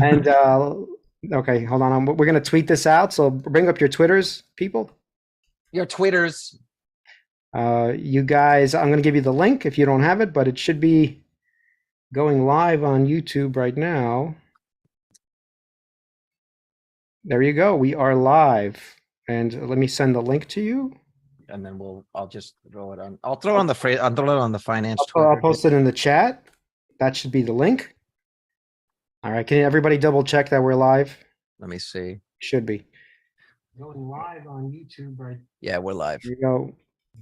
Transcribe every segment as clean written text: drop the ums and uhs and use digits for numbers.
And okay, hold on. We're gonna tweet this out. So bring up your Twitters, people. Your Twitters. You guys, I'm gonna give you the link if you don't have it, but it should be going live on YouTube right now. There you go. We are live. And let me send the link to you. And then I'll just throw it on. I'll throw it on the I'll throw it on the finance I'll Twitter. post it in the chat. That should be the link. All right. Can everybody double check that we're live? Let me see. Should be. Going live on YouTube right. Yeah, we're live. Here we go.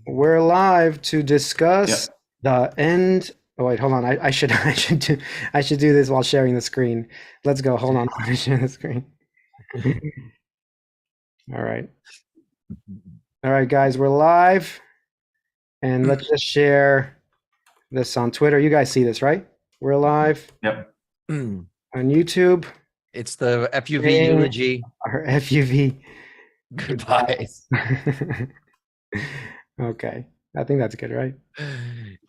We're live to discuss the end. Oh wait, hold on. I should do this while sharing the screen. Let's go. Hold on. Let me share the screen. All right. All right, guys, we're live. And let's just share this on Twitter. You guys see this, right? We're live. Yep. On YouTube. It's the FUV eulogy. Our FUV Goodbyes. Okay. I think that's good, right?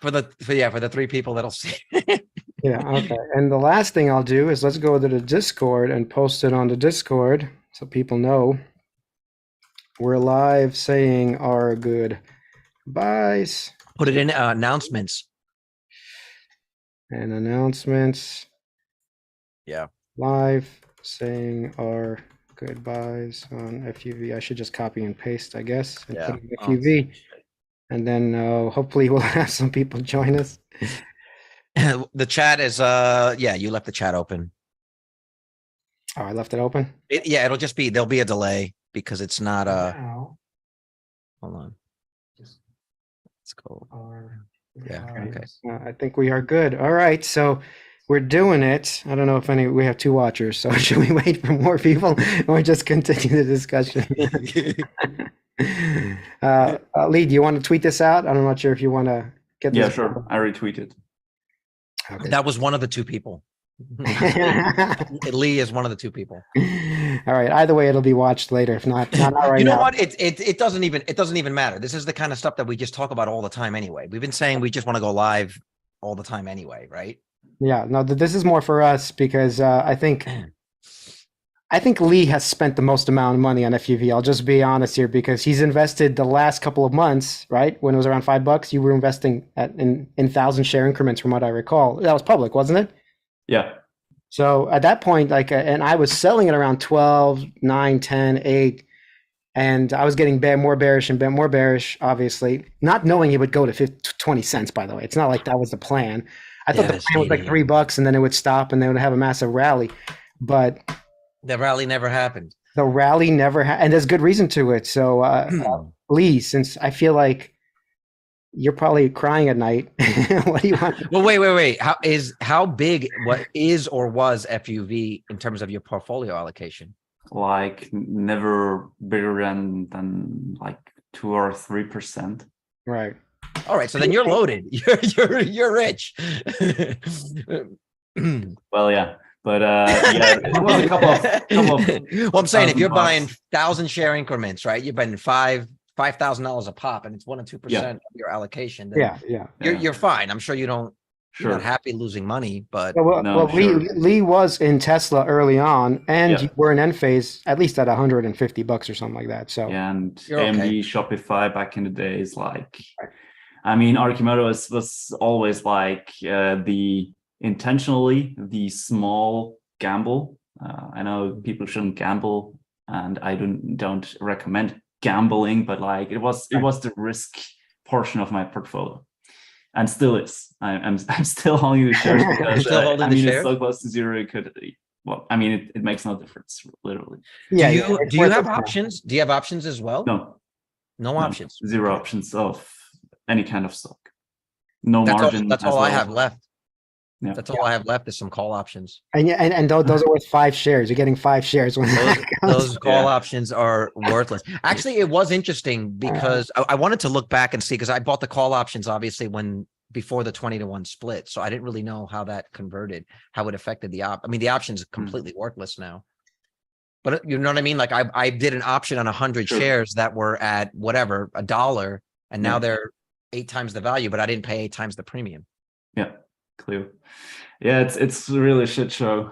For the three people that'll see. Yeah, okay. And the last thing I'll do is let's go to the Discord and post it on the Discord so people know we're live saying our goodbyes. Put it in announcements. And announcements. Yeah. Live saying our goodbyes on FUV. I should just copy and paste, I guess, and put in FUV. And then hopefully we'll have some people join us. The chat is yeah, you left the chat open. Oh, I left it open? Yeah, it'll just be, there'll be a delay because it's not Now, hold on. just Let's go. Yeah, okay. I think we are good. All right, so we're doing it. I don't know if we have 2 watchers, so should we wait for more people or just continue the discussion? Lee, do you want to tweet this out? I'm not sure if you want to get this. Yeah, sure. I retweeted. Okay. That was one of the 2 people. Lee is one of the 2 people. All right. Either way, it'll be watched later. If not right you know now. what? It doesn't even matter. This is the kind of stuff that we just talk about all the time anyway. We've been saying we just want to go live all the time anyway, right? Yeah. No, this is more for us because I think Lee has spent the most amount of money on FUV. I'll just be honest here because he's invested the last couple of months, right? When it was around $5, you were investing in 1,000 share increments from what I recall. That was public, wasn't it? Yeah. So at that point, and I was selling it around 12, 9, 10, 8, and I was getting more bearish and more bearish, obviously, not knowing it would go to 20 cents, by the way. It's not like that was the plan. I thought the plan was like $3 and then it would stop and they would have a massive rally. But the rally never happened. The rally never happened. And there's good reason to it. So Lee, since I feel like you're probably crying at night. What do you want? Well, wait. How big what is or was FUV in terms of your portfolio allocation? Like never bigger than like 2 or 3%. Right. All right. So then you're loaded. You're rich. Well, yeah. But yeah, it was a couple of well, I'm saying if you're buying 1,000 share increments, right? You're buying $5,000 a pop, and it's 1 or 2% of your allocation. Yeah. You're fine. I'm sure you don't. You're not happy losing money, but Lee was in Tesla early on, and you were in Enphase at least at $150 or something like that. So yeah, and AMD, Shopify back in the days, like, I mean, Arcimoto was always like intentionally the small gamble. I know people shouldn't gamble, and I don't recommend gambling, but like it was the risk portion of my portfolio, and still is. I'm still holding the shares because I mean it's so close to zero. It could, well, I mean it makes no difference, literally. Yeah. Do you have options? Do you have options as well? No options. Zero options of any kind of stock. No margin. That's all I have left. Yeah. That's all I have left is some call options. And those are worth 5 shares. You're getting 5 shares when those call options are worthless. Actually, it was interesting because I wanted to look back and see, because I bought the call options obviously before the 20-to-1 split, so I didn't really know how that converted, how it affected the I mean, the options are completely worthless now. But you know what I mean? Like I did an option on 100 shares that were at whatever $1, and now they're 8 times the value, but I didn't pay 8 times the premium. Yeah. Clear. Yeah, it's really a shit show.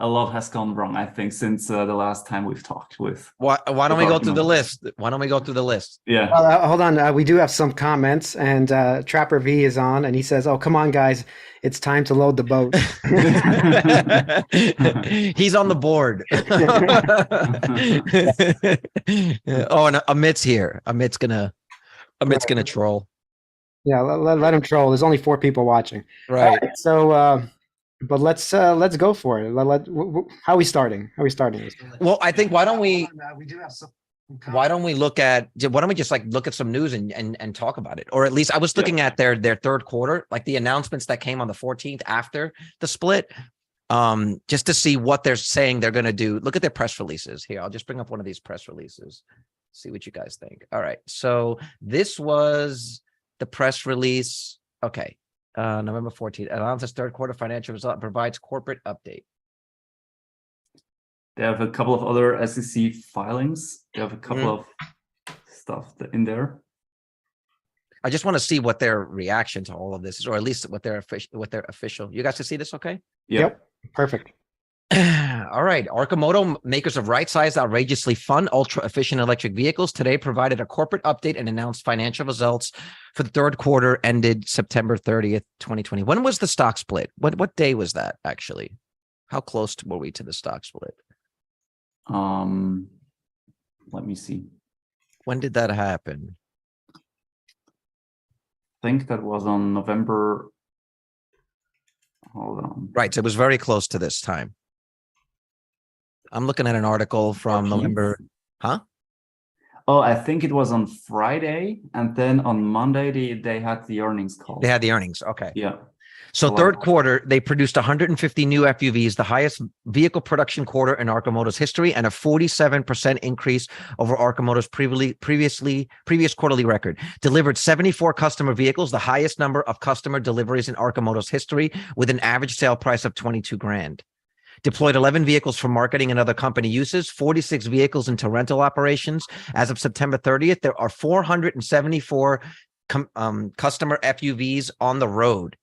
a lot has gone wrong, I think, since the last time we've talked with. Why don't we go through the Arcimoto. list? Why don't we go through the list? Yeah. Hold on. We do have some comments, and Trapper V is on, and he says, "Oh, come on, guys, it's time to load the boat." He's on the board. Oh, and Amit's here. Amit's gonna troll. Yeah, let him troll. There's only 4 people watching. Right. All right, so, but let's go for it. How are we starting? How are we starting this? Well, I think why don't we do have some. why don't we just like look at some news and talk about it? Or at least I was looking at their third quarter, like the announcements that came on the 14th after the split, just to see what they're saying they're going to do. Look at their press releases here. I'll just bring up one of these press releases. See what you guys think. All right. So this was the press release. Okay. November 14th, announces third quarter financial result, provides corporate update. They have a couple of other SEC filings. They have a couple of stuff in there. I just want to see what their reaction to all of this is, or at least what their official. You guys can see this, okay? Yep. Perfect. All right. Arcimoto, makers of right-sized, outrageously fun, ultra-efficient electric vehicles, today provided a corporate update and announced financial results for the third quarter ended September 30th, 2020. When was the stock split? What day was that, actually? How close were we to the stock split? Let me see. When did that happen? I think that was on November. Hold on. Right. So it was very close to this time. I'm looking at an article from 14th? November. Huh? Oh, I think it was on Friday, and then on Monday they had the earnings call. They had the earnings. Okay. Yeah. So Wow. third quarter, they produced 150 new FUVs, the highest vehicle production quarter in Arcimoto's history, and a 47% increase over Arcimoto's previous quarterly record. Delivered 74 customer vehicles, the highest number of customer deliveries in Arcimoto's history, with an average sale price of 22 grand. Deployed 11 vehicles for marketing and other company uses, 46 vehicles into rental operations. As of September 30th, there are 474 customer FUVs on the road,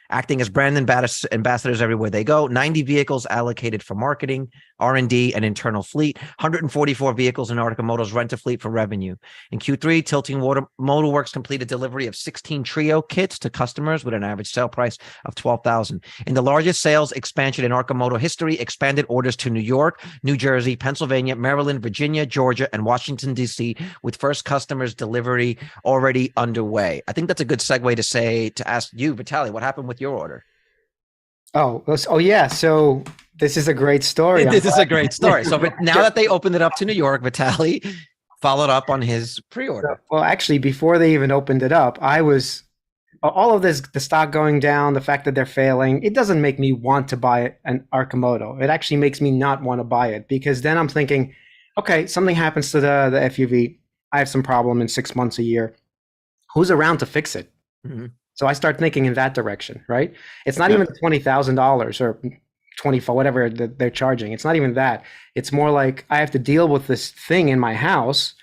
acting as brand ambassadors everywhere they go. 90 vehicles allocated for marketing, R&D, and internal fleet. 144 vehicles in Arcimoto's rental fleet for revenue. In Q3, Tilting Motorworks completed delivery of 16 Trio kits to customers with an average sale price of $12,000. In the largest sales expansion in Arcimoto history, expanded orders to New York, New Jersey, Pennsylvania, Maryland, Virginia, Georgia, and Washington, D.C., with first customers delivery already underway. I think that's a good segue to ask you, Vitaly, what happened with your order? Oh yeah. So this is a great story. This is a great story. So but now that they opened it up to New York, Vitaly followed up on his pre-order. Well, actually, before they even opened it up, all of this, the stock going down, the fact that they're failing, it doesn't make me want to buy an Arcimoto. It actually makes me not want to buy it, because then I'm thinking, okay, something happens to the FUV. I have some problem in 6 months, a year. Who's around to fix it? Mm-hmm. So I start thinking in that direction, right? It's not even $20,000 or 24, whatever they're charging. It's not even that. It's more like I have to deal with this thing in my house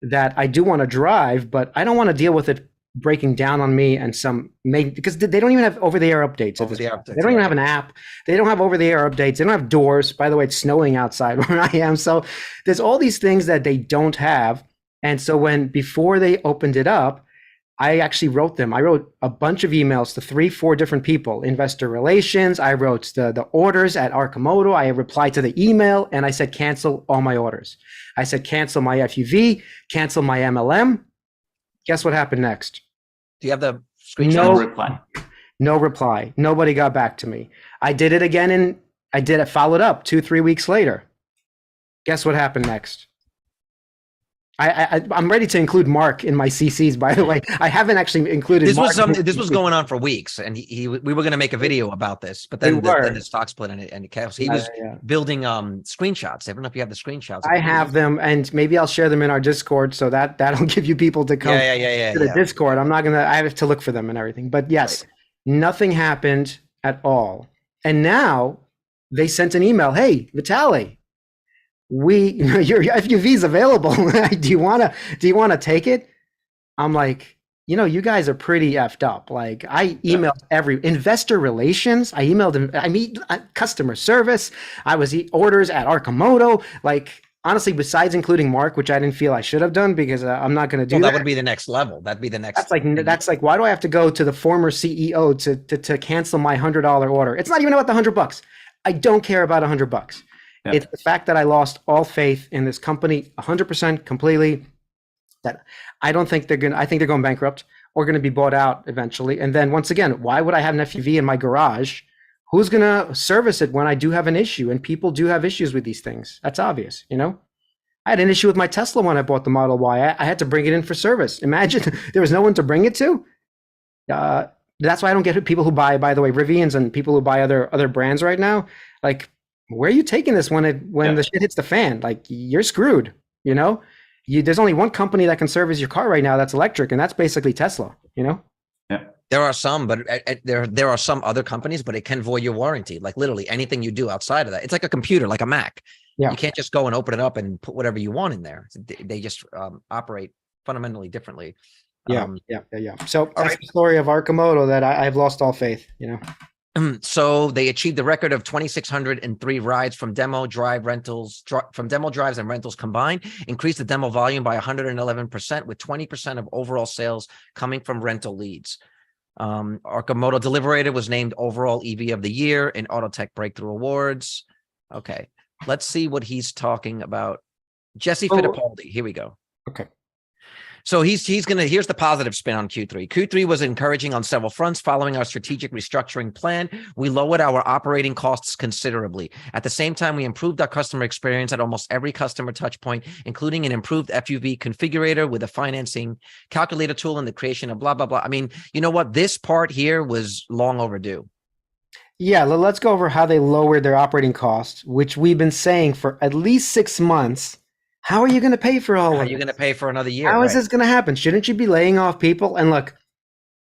that I do want to drive, but I don't want to deal with it breaking down on me and because they don't even have over-the-air updates. They don't even have an app. They don't have over-the-air updates. They don't have doors. By the way, it's snowing outside where I am. So there's all these things that they don't have. And so before they opened it up, I actually wrote them. I wrote a bunch of emails to 3-4 different people, investor relations. I wrote the orders at Arcimoto. I replied to the email and I said, cancel all my orders. I said, cancel my FUV, cancel my MLM. Guess what happened next? Do you have the screenshot? No reply. No reply. Nobody got back to me. I did it again, and I followed up 2-3 weeks later. Guess what happened next? I'm ready to include Mark in my CCs, by the way. I haven't actually included Mark. This was going on for weeks, and we were going to make a video about this, but then the stock split and chaos. He was building screenshots. I don't know if you have the screenshots. I have them, and maybe I'll share them in our Discord, so that'll give you people to come to the Discord. I have to look for them and everything. But yes, nothing happened at all. And now they sent an email. Hey, Vitaly, your FUV is available. Do you want to take it? I'm like, you know, you guys are pretty effed up. Like I emailed every investor relations. I emailed them. I meet customer service. I was orders at Arcimoto. Like honestly, besides including Mark, which I didn't feel I should have done because I'm not going to do Well, that. that would be the next level. That'd be the next. That's like why do I have to go to the former CEO to cancel my $100 order? It's not even about the $100. I don't care about $100. Yeah. It's the fact that I lost all faith in this company 100% completely. That I don't think they're going to, I think they're going bankrupt or going to be bought out eventually. And then once again, why would I have an FUV in my garage? Who's going to service it when I do have an issue? And people do have issues with these things. That's obvious, you know? I had an issue with my Tesla when I bought the Model Y. I had to bring it in for service. Imagine there was no one to bring it to. That's why I don't get people who buy, by the way, Rivians and people who buy other brands right now. Like, where are you taking this when the shit hits the fan? Like, you're screwed, you know? There's only one company that can service your car right now that's electric, and that's basically Tesla, you know? Yeah. There are some, but there are some other companies, but it can void your warranty. Like literally anything you do outside of that. It's like a computer, like a Mac. Yeah. You can't just go and open it up and put whatever you want in there. They just operate fundamentally differently. Yeah. So that's the story of Arcimoto that I've lost all faith, you know? So they achieved the record of 2,603 rides from demo drives and rentals combined, increased the demo volume by 111%, with 20% of overall sales coming from rental leads. Arcimoto Deliberated was named overall EV of the year in Autotech Breakthrough Awards. Okay, let's see what he's talking about. Jesse Fittipaldi, here we go. Okay. So here's the positive spin on Q3. Q3 was encouraging on several fronts. Following our strategic restructuring plan, we lowered our operating costs considerably. At the same time, we improved our customer experience at almost every customer touch point, including an improved FUV configurator with a financing calculator tool and the creation of blah, blah, blah. I mean, you know what? This part here was long overdue. Yeah, let's go over how they lowered their operating costs, which we've been saying for at least 6 months. How are you going to pay for all of it? How are you going to pay for another year? How is this going to happen? Shouldn't you be laying off people? And look,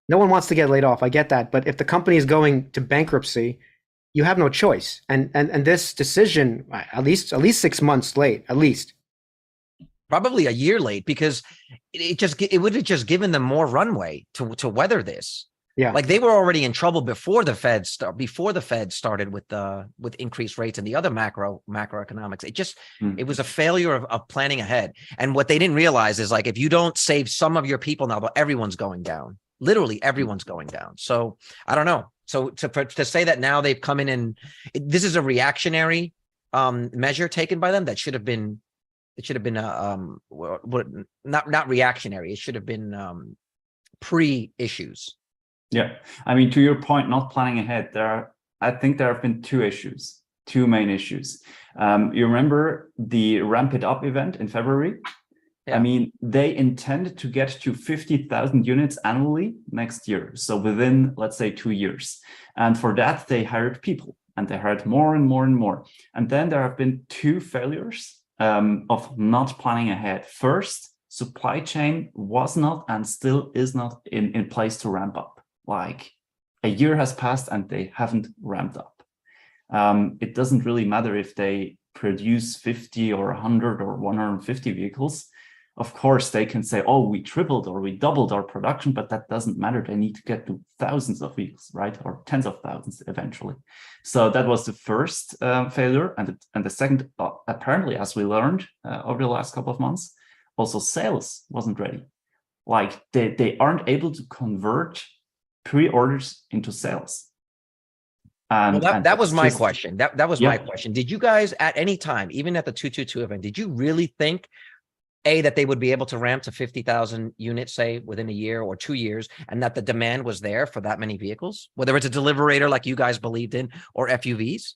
no one wants to get laid off. I get that. But if the company is going to bankruptcy, you have no choice. And this decision, at least 6 months late, at least. Probably a year late, because it would have just given them more runway to weather this. Yeah, like they were already in trouble before the Fed started with increased rates and the other macroeconomics. It was a failure of planning ahead. And what they didn't realize is, like, if you don't save some of your people now, everyone's going down. Literally everyone's going down. So I don't know. So to say that now they've come in and this is a reactionary measure taken by them that should have been. It should have been not reactionary. It should have been pre-issues. Yeah, I mean, to your point, not planning ahead, I think there have been two main issues. You remember the Ramp It Up event in February? Yeah. I mean, they intended to get to 50,000 units annually next year. So within, let's say, 2 years. And for that, they hired people, and they hired more and more and more. And then there have been two failures of not planning ahead. First, supply chain was not and still is not in place to ramp up. Like, a year has passed and they haven't ramped up. It doesn't really matter if they produce 50 or 100 or 150 vehicles. Of course, they can say, oh, we tripled or we doubled our production, but that doesn't matter. They need to get to thousands of vehicles, right? Or tens of thousands eventually. So that was the first failure. And the second, apparently, as we learned over the last couple of months, also sales wasn't ready. Like, they aren't able to convert pre-orders into sales. And that was my question. That was my question. Did you guys at any time, even at the 222 event, did you really think that they would be able to ramp to 50,000 units, say, within a year or 2 years, and that the demand was there for that many vehicles, whether it's a Deliberator like you guys believed in or FUVs?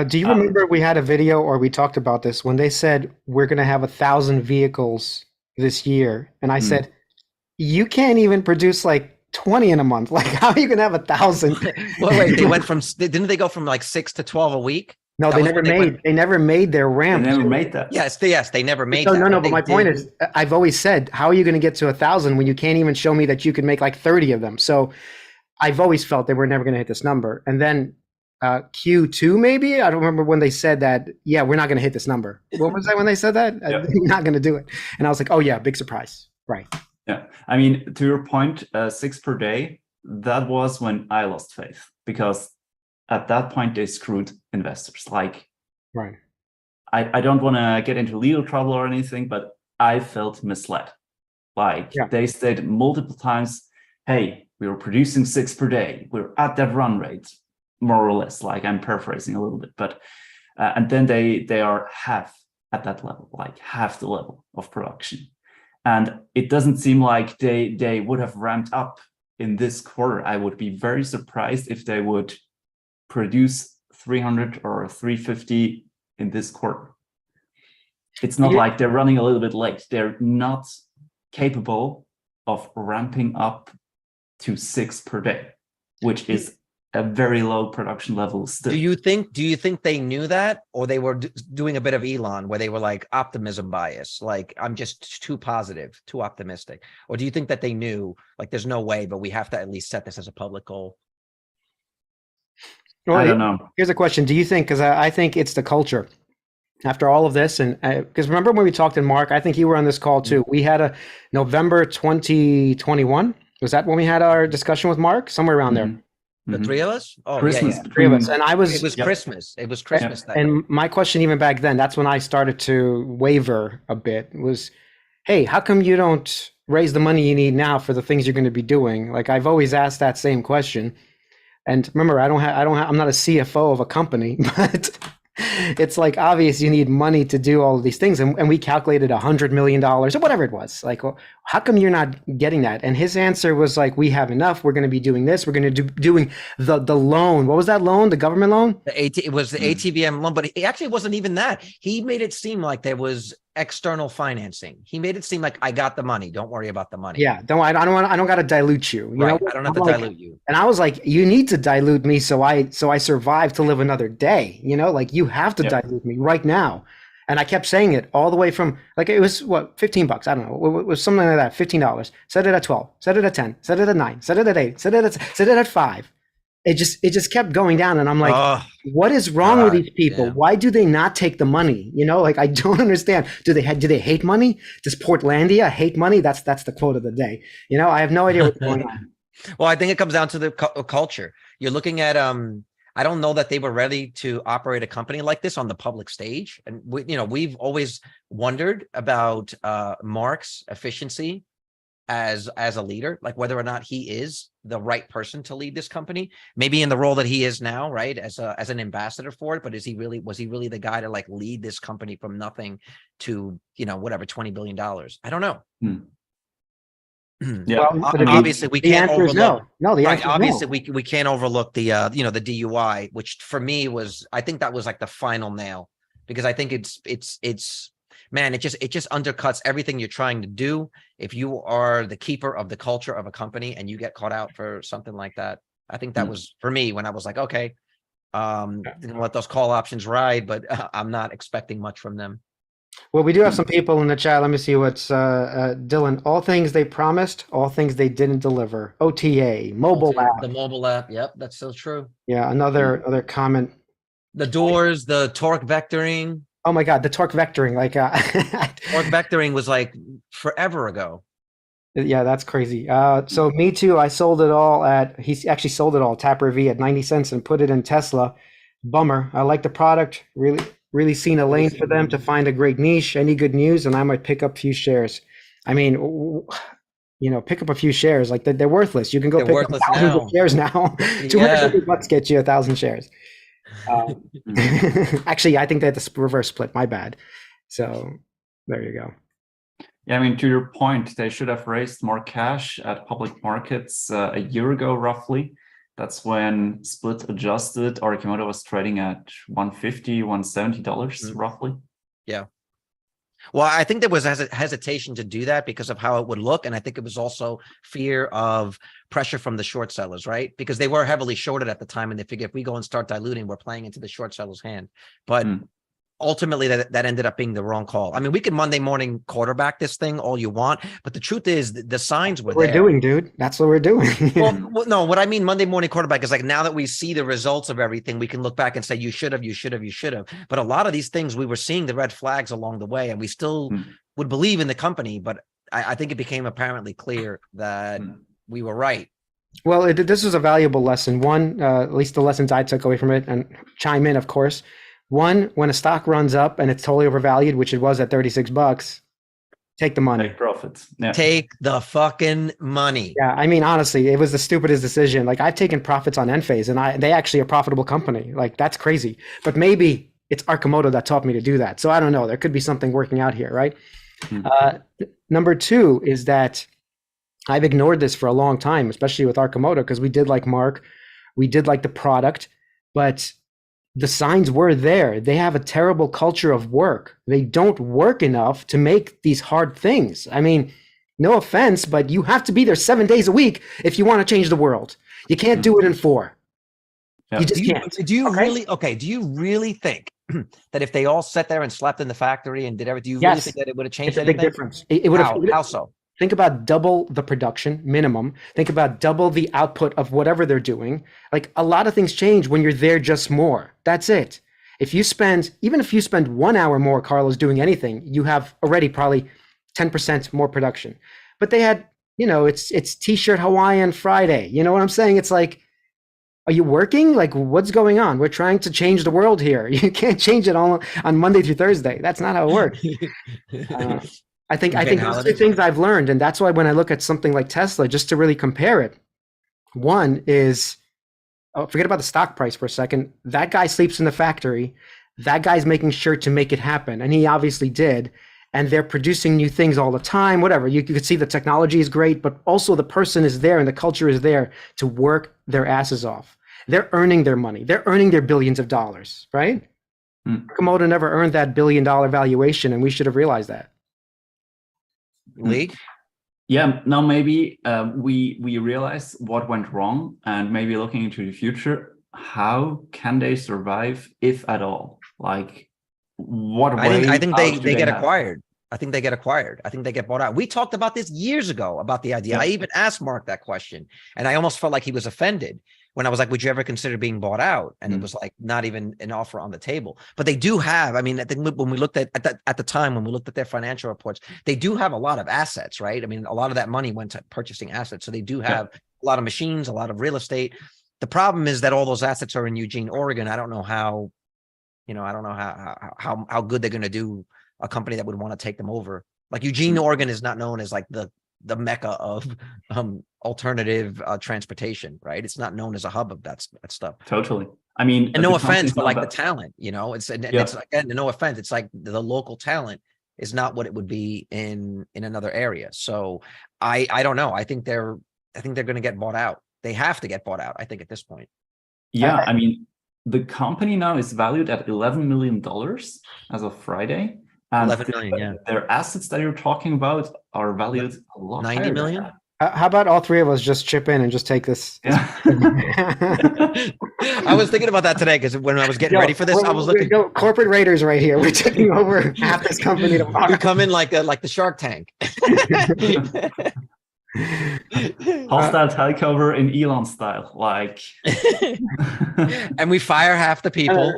Do you remember we had a video, or we talked about this, when they said we're going to have 1,000 vehicles this year, and I said, you can't even produce like 20 in a month. Like, how are you going to have 1,000? Well, wait, didn't they go from like 6 to 12 a week? No, they never made their ramp. They never made that. Yes, they never made that. No, but my point is, I've always said, how are you going to get to 1,000 when you can't even show me that you can make like 30 of them? So I've always felt they were never going to hit this number. And then Q2, maybe, I don't remember when they said that, yeah, we're not going to hit this number. What was that when they said that? We're not going to do it. And I was like, oh yeah, big surprise. Right. Yeah, I mean, to your point, 6 per day, that was when I lost faith, because at that point they screwed investors. Like, Right. I don't want to get into legal trouble or anything, but I felt misled. Like, Yeah. they stated multiple times, hey, we were producing 6 per day. We're at that run rate, more or less. Like, I'm paraphrasing a little bit, but and then they are half at that level, like half the level of production. And it doesn't seem like they would have ramped up in this quarter. I would be very surprised if they would produce 300 or 350 in this quarter. It's not like they're running a little bit late. They're not capable of ramping up to 6 per day, which is a very low production level still. Do you think they knew that, or they were doing a bit of Elon where they were like optimism bias, like I'm just too positive, too optimistic? Or do you think that they knew, like, there's no way, but we have to at least set this as a public goal? Well, I don't know. Here's a question. Do you think, because I think it's the culture after all of this, and because remember when we talked to Mark, I think you were on this call too. We had a November 2021. Was that when we had our discussion with Mark? Somewhere around there. The three of us? Oh, Christmas, yeah. Three of us. And I was, It was Christmas. It was Christmas. That and my question even back then, that's when I started to waver a bit, was, hey, how come you don't raise the money you need now for the things you're going to be doing? Like, I've always asked that same question. And remember, I'm not a CFO of a company, but it's like obvious you need money to do all of these things. And we calculated $100 million or whatever it was. Like, well, how come you're not getting that? And his answer was like, we have enough. We're going to be doing this. We're going to be doing the loan. What was that loan? The government loan? it was the ATVM loan, but it actually wasn't even that. He made it seem like there was external financing. He made it seem like, I got the money. Don't worry about the money. Yeah, I don't got to dilute you. You Right. know? I don't have to I'm dilute you. And I was like, you need to dilute me so I survive to live another day. You know, like you have to dilute me right now. And I kept saying it all the way from, like, it was what, $15? I don't know. It was something like that, $15. Set it at 12, set it at 10, set it at 9, set it at 8, set it at 5. It just kept going down, and I'm like, what is wrong with these people? Yeah. Why do they not take the money? You know, like, I don't understand. Do they hate money? Does Portlandia hate money? That's the quote of the day. You know, I have no idea what's going on. Well, I think it comes down to the culture. You're looking at I don't know that they were ready to operate a company like this on the public stage. And we've always wondered about Mark's efficiency as a leader, like whether or not he is the right person to lead this company, maybe in the role that he is now, right, as an ambassador for it. But was he really the guy to like lead this company from nothing to whatever $20 billion? I don't know. Yeah, well, obviously we can't overlook. Obviously we can't overlook the the DUI, which for me was, I think that was like the final nail, because I think it's man, it just undercuts everything you're trying to do. If you are the keeper of the culture of a company and you get caught out for something like that, I think that was for me when I was like, okay, gonna let those call options ride, but I'm not expecting much from them. Well, we do have some people in the chat. Let me see what's Dylan. All things they promised, all things they didn't deliver. OTA, mobile app. The mobile app. Yep, that's so true. Yeah, another comment. The doors, the torque vectoring. Oh my God, the torque vectoring. Like torque vectoring was like forever ago. Yeah, that's crazy. So me too. I sold it all he actually sold it all, Tapper V, at 90 cents and put it in Tesla. Bummer. I like the product. Really seen a lane for them to find a great niche. Any good news, and I might pick up a few shares. I mean, pick up a few shares. Like they're worthless. You can go pick up thousands of shares now. $250 gets you 1,000 shares. Actually, I think they had the reverse split. My bad. So there you go. Yeah, I mean, to your point, they should have raised more cash at public markets a year ago, roughly. That's when split adjusted. Arcimoto was trading at $150, $170 roughly. Yeah. Well, I think there was hesitation to do that because of how it would look. And I think it was also fear of pressure from the short sellers, right? Because they were heavily shorted at the time. And they figured if we go and start diluting, we're playing into the short seller's hand. But ultimately that ended up being the wrong call. I mean, we can Monday morning quarterback this thing all you want, but the truth is the signs were there. We're doing, dude. That's what we're doing. well, no, what I mean Monday morning quarterback is like, now that we see the results of everything, we can look back and say, you should have. But a lot of these things, we were seeing the red flags along the way, and we still would believe in the company. But I think it became apparently clear that we were right. Well, this was a valuable lesson. One, at least the lessons I took away from it, and chime in, of course. One, when a stock runs up and it's totally overvalued, which it was at $36, take the money. Take profits. Yeah. Take the fucking money. Yeah, I mean, honestly, it was the stupidest decision. Like, I've taken profits on Enphase, and they actually a profitable company. Like, that's crazy. But maybe it's Arcimoto that taught me to do that. So I don't know. There could be something working out here, right? Number two is that I've ignored this for a long time, especially with Arcimoto, because we did like Mark, we did like the product, but the signs were there. They have a terrible culture of work. They don't work enough to make these hard things. I mean, no offense, but you have to be there 7 days a week if you want to change the world. You can't do it in 4. Yeah. You just can't. Do you really think that if they all sat there and slept in the factory and did everything, do you really think that it would have changed It's a anything? big difference. It would have. How so? Think about double the production minimum. Think about double the output of whatever they're doing. Like, a lot of things change when you're there just more. That's it. Even if you spend 1 hour more, Carlos, doing anything, you have already probably 10% more production. But they had, it's T-shirt Hawaiian Friday. You know what I'm saying? It's like, are you working? Like, what's going on? We're trying to change the world here. You can't change it all on Monday through Thursday. That's not how it works. I think those are things I've learned. And that's why when I look at something like Tesla, just to really compare it, one is, forget about the stock price for a second. That guy sleeps in the factory. That guy's making sure to make it happen. And he obviously did. And they're producing new things all the time, whatever. You could see the technology is great, but also the person is there and the culture is there to work their asses off. They're earning their money. They're earning their billions of dollars, right? Arcimoto never earned that $1 billion valuation, and we should have realized that. Lee? Yeah, now maybe we realize what went wrong, and maybe looking into the future, how can they survive, if at all? Like, what way? I think they get acquired. I think they get acquired. I think they get bought out. We talked about this years ago about the idea. Yeah. I even asked Mark that question, and I almost felt like he was offended when I was like, would you ever consider being bought out? And it was like, not even an offer on the table. But they do have, I mean, I think when we looked at the time, when we looked at their financial reports, they do have a lot of assets, right? I mean, a lot of that money went to purchasing assets. So they do have a lot of machines, a lot of real estate. The problem is that all those assets are in Eugene, Oregon. I don't know how good they're going to do a company that would want to take them over. Like, Eugene, Oregon is not known as like the mecca of alternative transportation, right? It's not known as a hub of that stuff. Totally. I mean, and no offense, but like the talent, it's like, again, no offense, it's like the local talent is not what it would be in another area. So I don't know. I think they're going to get bought out. They have to get bought out, I think, at this point. Yeah, I mean, the company now is valued at $11 million as of Friday. And 11 million, yeah. Their assets that you're talking about are valued a lot 90 million? How about all three of us just chip in and just take this? Yeah. I was thinking about that today, because when I was getting ready for this, I was looking. Corporate raiders right here. We're taking over half this company tomorrow. We come in like the Shark Tank. Hostile takeover in Elon style, like. And we fire half the people.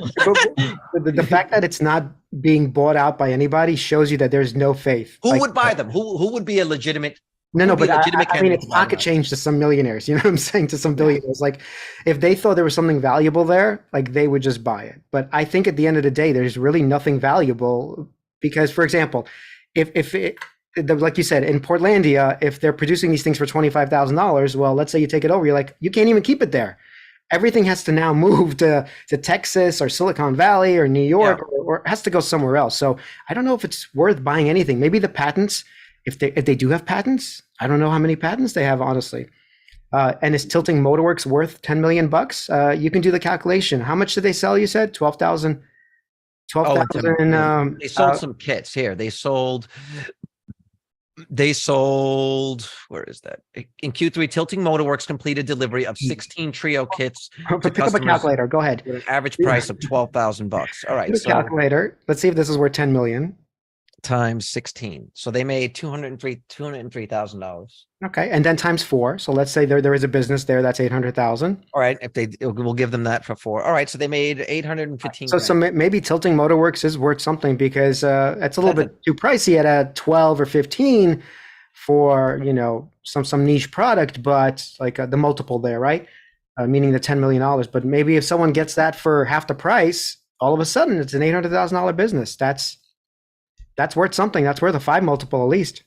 The fact that it's not being bought out by anybody shows you that there's no faith. Who would buy them? Who would be a legitimate? No, but I mean, it's pocket change to some millionaires. You know what I'm saying? To some billionaires. Like, if they thought there was something valuable there, like, they would just buy it. But I think at the end of the day, there's really nothing valuable, because, for example, like you said, in Portlandia, if they're producing these things for $25,000, well, let's say you take it over, you're like, you can't even keep it there. Everything has to now move to Texas or Silicon Valley or New York, or has to go somewhere else. So I don't know if it's worth buying anything. Maybe the patents, if they do have patents, I don't know how many patents they have, honestly. And is Tilting Motorworks worth $10 million? You can do the calculation. How much did they sell? You said 12,000. 12,000. They sold some kits here. They sold, where is that? In Q3, Tilting Motorworks completed delivery of 16 Trio kits to Pick up a calculator. Go ahead. With an average price of $12,000. All right. So calculator. Let's see if this is worth 10 million. Times 16. So they made $203,000. Okay. And then times 4. So let's say there is a business there that's 800,000. All right. We'll give them that for 4. All right. So they made 815. So maybe Tilting Motorworks is worth something, because it's a little bit too pricey at a 12 or 15. for, you know, some niche product, but like the multiple there, right? Meaning the $10 million. But maybe if someone gets that for half the price, all of a sudden it's an $800,000 business. That's worth something. That's worth a 5 multiple at least.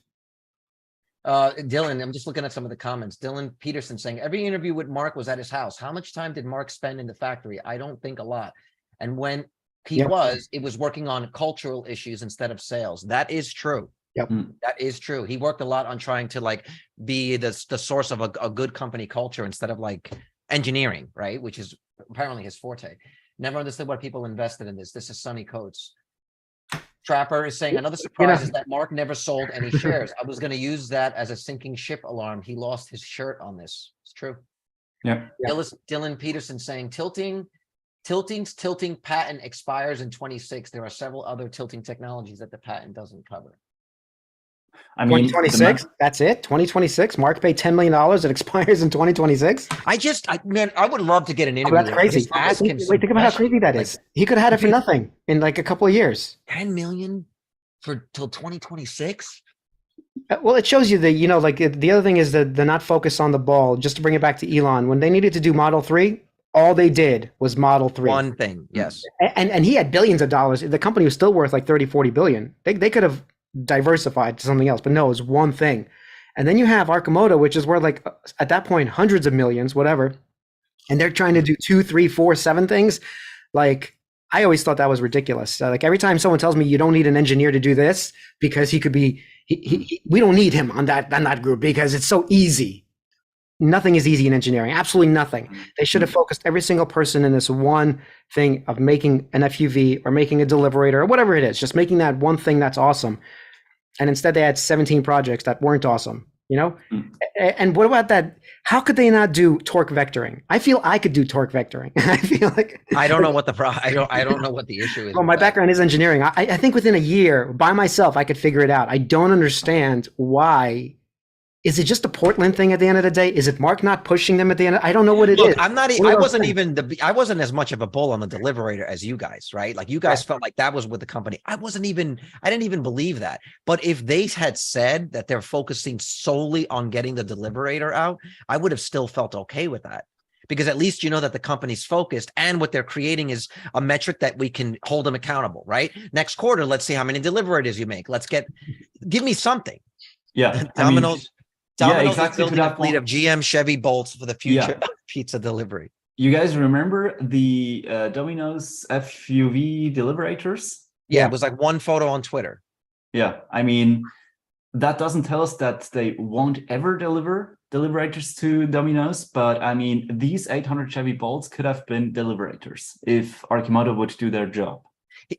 Dylan, I'm just looking at some of the comments. Dylan Peterson saying every interview with Mark was at his house. How much time did Mark spend in the factory? I don't think a lot. And when he Yep. it was working on cultural issues instead of sales. That is true. Yep. That is true. He worked a lot on trying to like be the source of a good company culture instead of like engineering, right? Which is apparently his forte. Never understood why people invested in this. This is Sonny Coates. Trapper is saying another surprise is that Mark never sold any shares. I was going to use that as a sinking ship alarm. He lost his shirt on this. It's true. Yeah. Dylan Peterson saying tilting's tilting patent expires in 26. There are several other tilting technologies that the patent doesn't cover. I mean, 2026. That's it. 2026. Mark paid $10 million. It expires in 2026. Man, I would love to get an interview. That's crazy. Wait, think about how crazy that is. He could have had it for nothing in like a couple of years. 10 million for till 2026. Well, it shows you that, you know, like the other thing is that they're not focused on the ball. Just to bring it back to Elon, when they needed to do Model 3, all they did was Model 3. One thing, yes. And he had billions of dollars. The company was still worth like 30, 40 billion. They could have diversified to something else, but no, it was one thing. And then you have Arcimoto, which is worth like at that point hundreds of millions, whatever. And they're trying to do 2, 3, 4, 7 things. Like, I always thought that was ridiculous. Like every time someone tells me you don't need an engineer to do this because he could be, we don't need him on that group because it's so easy. Nothing is easy in engineering. Absolutely nothing. They should have focused every single person in this one thing of making an FUV or making a deliberator or whatever it is, just making that one thing that's awesome. And instead they had 17 projects that weren't awesome, you know? And what about that? How could they not do torque vectoring? I feel I could do torque vectoring. I feel like I don't know what the I don't know what the issue is. Well, my background is engineering. I think within a year by myself I could figure it out. I don't understand why. Is it just a Portland thing at the end of the day? Is it Mark not pushing them at the end? I don't know what it is. I'm not. I wasn't as much of a bull on the deliberator as you guys, right? Like you guys felt like that was with the company. I didn't even believe that. But if they had said that they're focusing solely on getting the deliberator out, I would have still felt okay with that. Because at least you know that the company's focused and what they're creating is a metric that we can hold them accountable, right? Next quarter, let's see how many deliberators you make. Give me something. Yeah. Domino's exactly is building a fleet of GM Chevy Bolts for the future of pizza delivery. You guys remember the Domino's FUV deliberators? Yeah, it was like one photo on Twitter. Yeah, I mean, that doesn't tell us that they won't ever deliver deliberators to Domino's, but I mean, these 800 Chevy Bolts could have been deliberators if Arcimoto would do their job.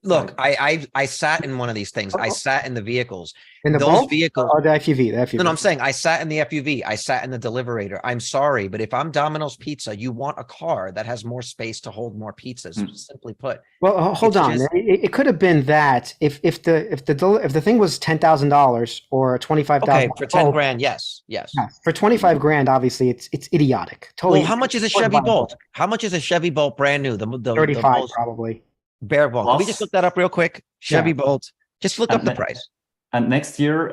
Look, I sat in one of these things. I sat in the vehicles. In those vehicles or the FUV? The FUV. No, I'm saying I sat in the FUV. I sat in the deliberator. I'm sorry, but if I'm Domino's Pizza, you want a car that has more space to hold more pizzas. Simply put. Well, hold on. It could have been that if the thing was $10,000 or $25,000. Okay, for 10 grand, yes. Yeah, for 25 grand, obviously it's idiotic. Totally. Well, how much is a Chevy Bolt? How much is a Chevy Bolt brand new? The 35 probably. Bare bolt. Can we just look that up real quick? Chevy Bolt. Just look up the price. And next year,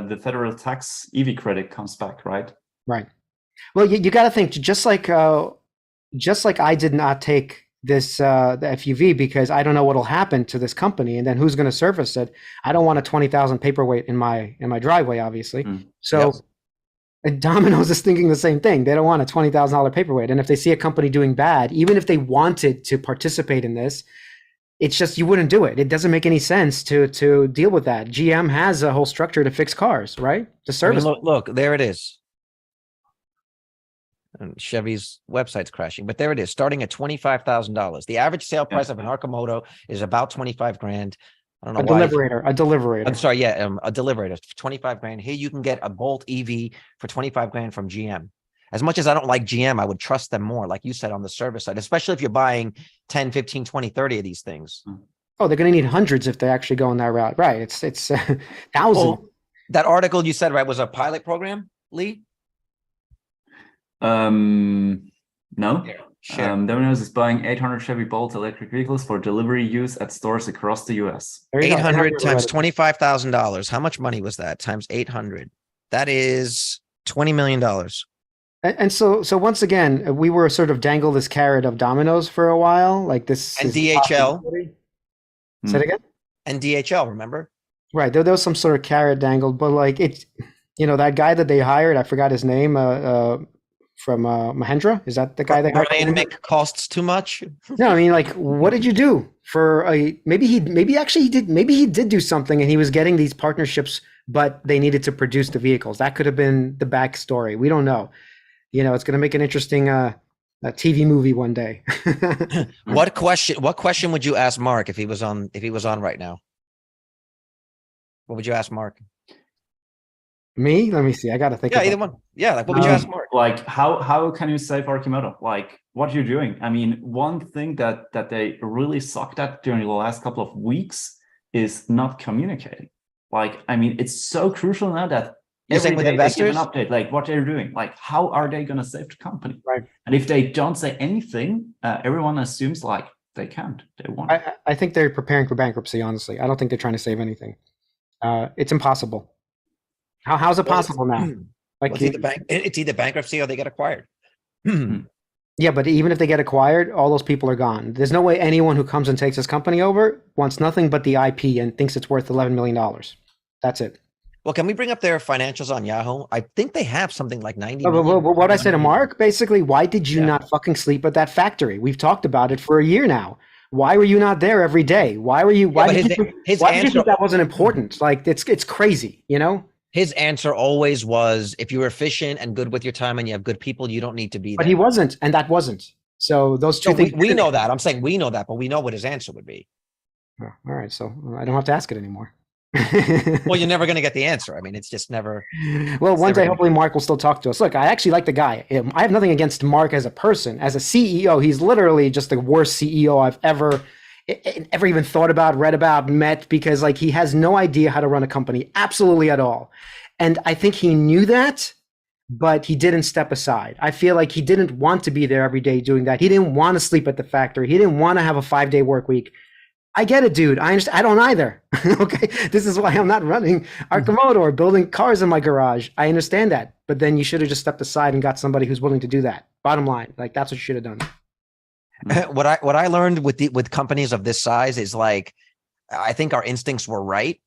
the federal tax EV credit comes back, right? Right. Well, you got to think just like I did not take this the FUV because I don't know what'll happen to this company, and then who's going to service it. I don't want a 20,000 paperweight in my driveway, obviously. So. And Domino's is thinking the same thing. They don't want a $20,000 paperweight, and if they see a company doing bad, even if they wanted to participate in this. It's just you wouldn't do it. It doesn't make any sense to deal with that. GM has a whole structure to fix cars, right? To service. Look, there it is. And Chevy's website's crashing, but there it is, starting at $25,000. The average sale price of an Arcimoto is about 25 grand. I don't know why. A deliberator. I'm sorry, a deliberator, 25 grand. Here you can get a Bolt EV for 25 grand from GM. As much as I don't like GM, I would trust them more, like you said, on the service side, especially if you're buying 10, 15, 20, 30 of these things. Oh, they're going to need hundreds if they actually go in that route. Right. It's thousands. Well, that article you said, right, was a pilot program, Lee? No. Sure. Domino's is buying 800 Chevy Bolt electric vehicles for delivery use at stores across the U.S. 800 times $25,000. How much money was that? Times 800. That is $20 million. And so once again, we were sort of dangled this carrot of dominoes for a while. Like this And is a DHL. possibility. Say it again. And DHL, remember? Right. There was some sort of carrot dangled, but like it's, that guy that they hired, I forgot his name, from Mahindra. Is that the guy they hired? Brian Mick costs too much. No, I mean, like, what did you do for maybe he did do something and he was getting these partnerships, but they needed to produce the vehicles. That could have been the backstory. We don't know. It's going to make an interesting a TV movie one day. What question would you ask Mark if he was on right now? What would you ask Mark? Me? Let me see. I got to think. Yeah, either one. Yeah, like what would you ask Mark? Like how can you save Arcimoto? Like what you're doing? I mean, one thing that they really sucked at during the last couple of weeks is not communicating. Like, I mean, it's so crucial now that every day they give an update, like what they're doing, like how are they going to save the company? Right. And if they don't say anything, everyone assumes like they can't, they won't. I think they're preparing for bankruptcy. Honestly, I don't think they're trying to save anything. It's impossible. How's it possible now? Like it's either bankruptcy or they get acquired. Yeah, but even if they get acquired, all those people are gone. There's no way anyone who comes and takes this company over wants nothing but the IP and thinks it's worth $11 million. That's it. Well, can we bring up their financials on Yahoo? I think they have something like 90 But million. what I said to Mark, basically, why did you not fucking sleep at that factory? We've talked about it for a year now. Why were you not there every day? Why did you think that wasn't important? Like it's crazy, His answer always was, if you're efficient and good with your time and you have good people, you don't need to be there. But he wasn't, and that wasn't. So those two things. We know that. I'm saying we know that, but we know what his answer would be. Oh, all right, so I don't have to ask it anymore. Well, you're never going to get the answer. I mean, it's just never. Well, one day, hopefully, Mark will still talk to us. Look, I actually like the guy. I have nothing against Mark as a person. As a CEO, he's literally just the worst CEO I've ever even thought about, read about, met, because like he has no idea how to run a company, absolutely at all. And I think he knew that, but he didn't step aside. I feel like he didn't want to be there every day doing that. He didn't want to sleep at the factory. He didn't want to have a 5-day work week. I get it, dude. I understand. I don't either. Okay. This is why I'm not running Arcimoto or building cars in my garage. I understand that. But then you should have just stepped aside and got somebody who's willing to do that. Bottom line, like that's what you should have done. What I learned with companies of this size is like, I think our instincts were right.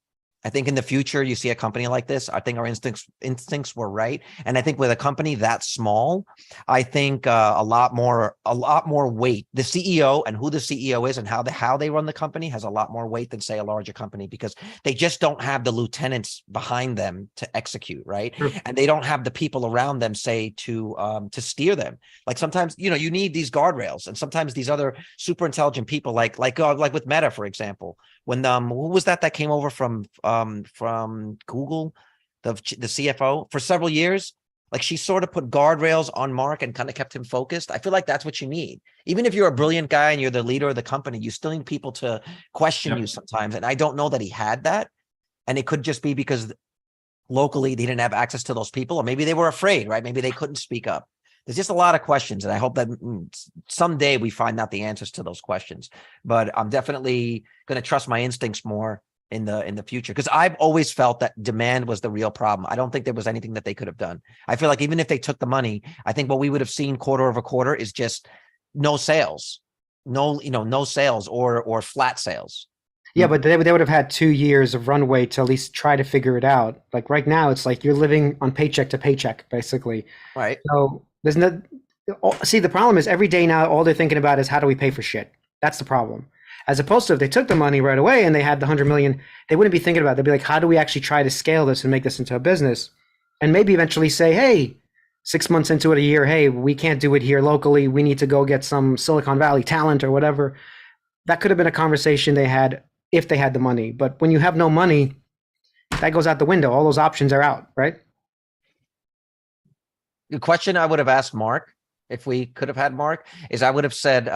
I think in the future, you see a company like this, I think our instincts were right. And I think with a company that small, I think a lot more weight. The CEO and who the CEO is and how they run the company has a lot more weight than, say, a larger company, because they just don't have the lieutenants behind them to execute, right? Sure. And they don't have the people around them, say, to steer them. Like sometimes, you need these guardrails, and sometimes these other super intelligent people, like with Meta, for example. When who was that came over from Google, the CFO for several years, like she sort of put guardrails on Mark and kind of kept him focused. I feel like that's what you need. Even if you're a brilliant guy and you're the leader of the company, you still need people to question you sometimes. And I don't know that he had that. And it could just be because locally they didn't have access to those people, or maybe they were afraid, right? Maybe they couldn't speak up. There's just a lot of questions, and I hope that someday we find out the answers to those questions. But I'm definitely going to trust my instincts more in the future, because I've always felt that demand was the real problem. I don't think there was anything that they could have done. I feel like even if they took the money, I think what we would have seen quarter over quarter is just no sales, no sales or flat sales. Yeah, but they would have had 2 years of runway to at least try to figure it out. Like right now, it's like you're living on paycheck to paycheck, basically. Right. So there's no. See, the problem is every day now, all they're thinking about is how do we pay for shit. That's the problem. As opposed to if they took the money right away and they had the 100 million, they wouldn't be thinking about it. They'd be like, how do we actually try to scale this and make this into a business? And maybe eventually say, hey, 6 months into it, a year, hey, we can't do it here locally. We need to go get some Silicon Valley talent or whatever. That could have been a conversation they had if they had the money. But when you have no money, that goes out the window. All those options are out, right? The question I would have asked Mark, if we could have had Mark, is I would have said,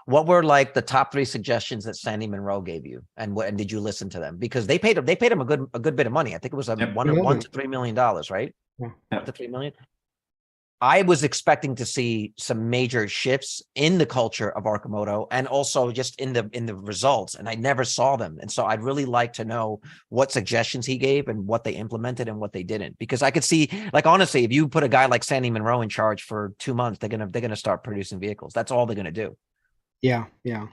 what were like the top 3 suggestions that Sandy Monroe gave you, and did you listen to them? Because they paid him a good bit of money. I think it was $1 to $3 million, right? Yeah. Up to $3 million. I was expecting to see some major shifts in the culture of Arcimoto and also just in the results, and I never saw them. And so I'd really like to know what suggestions he gave and what they implemented and what they didn't, because I could see, like, honestly, if you put a guy like Sandy Monroe in charge for 2 months, they're gonna start producing vehicles. That's all they're gonna do. Yeah, yeah.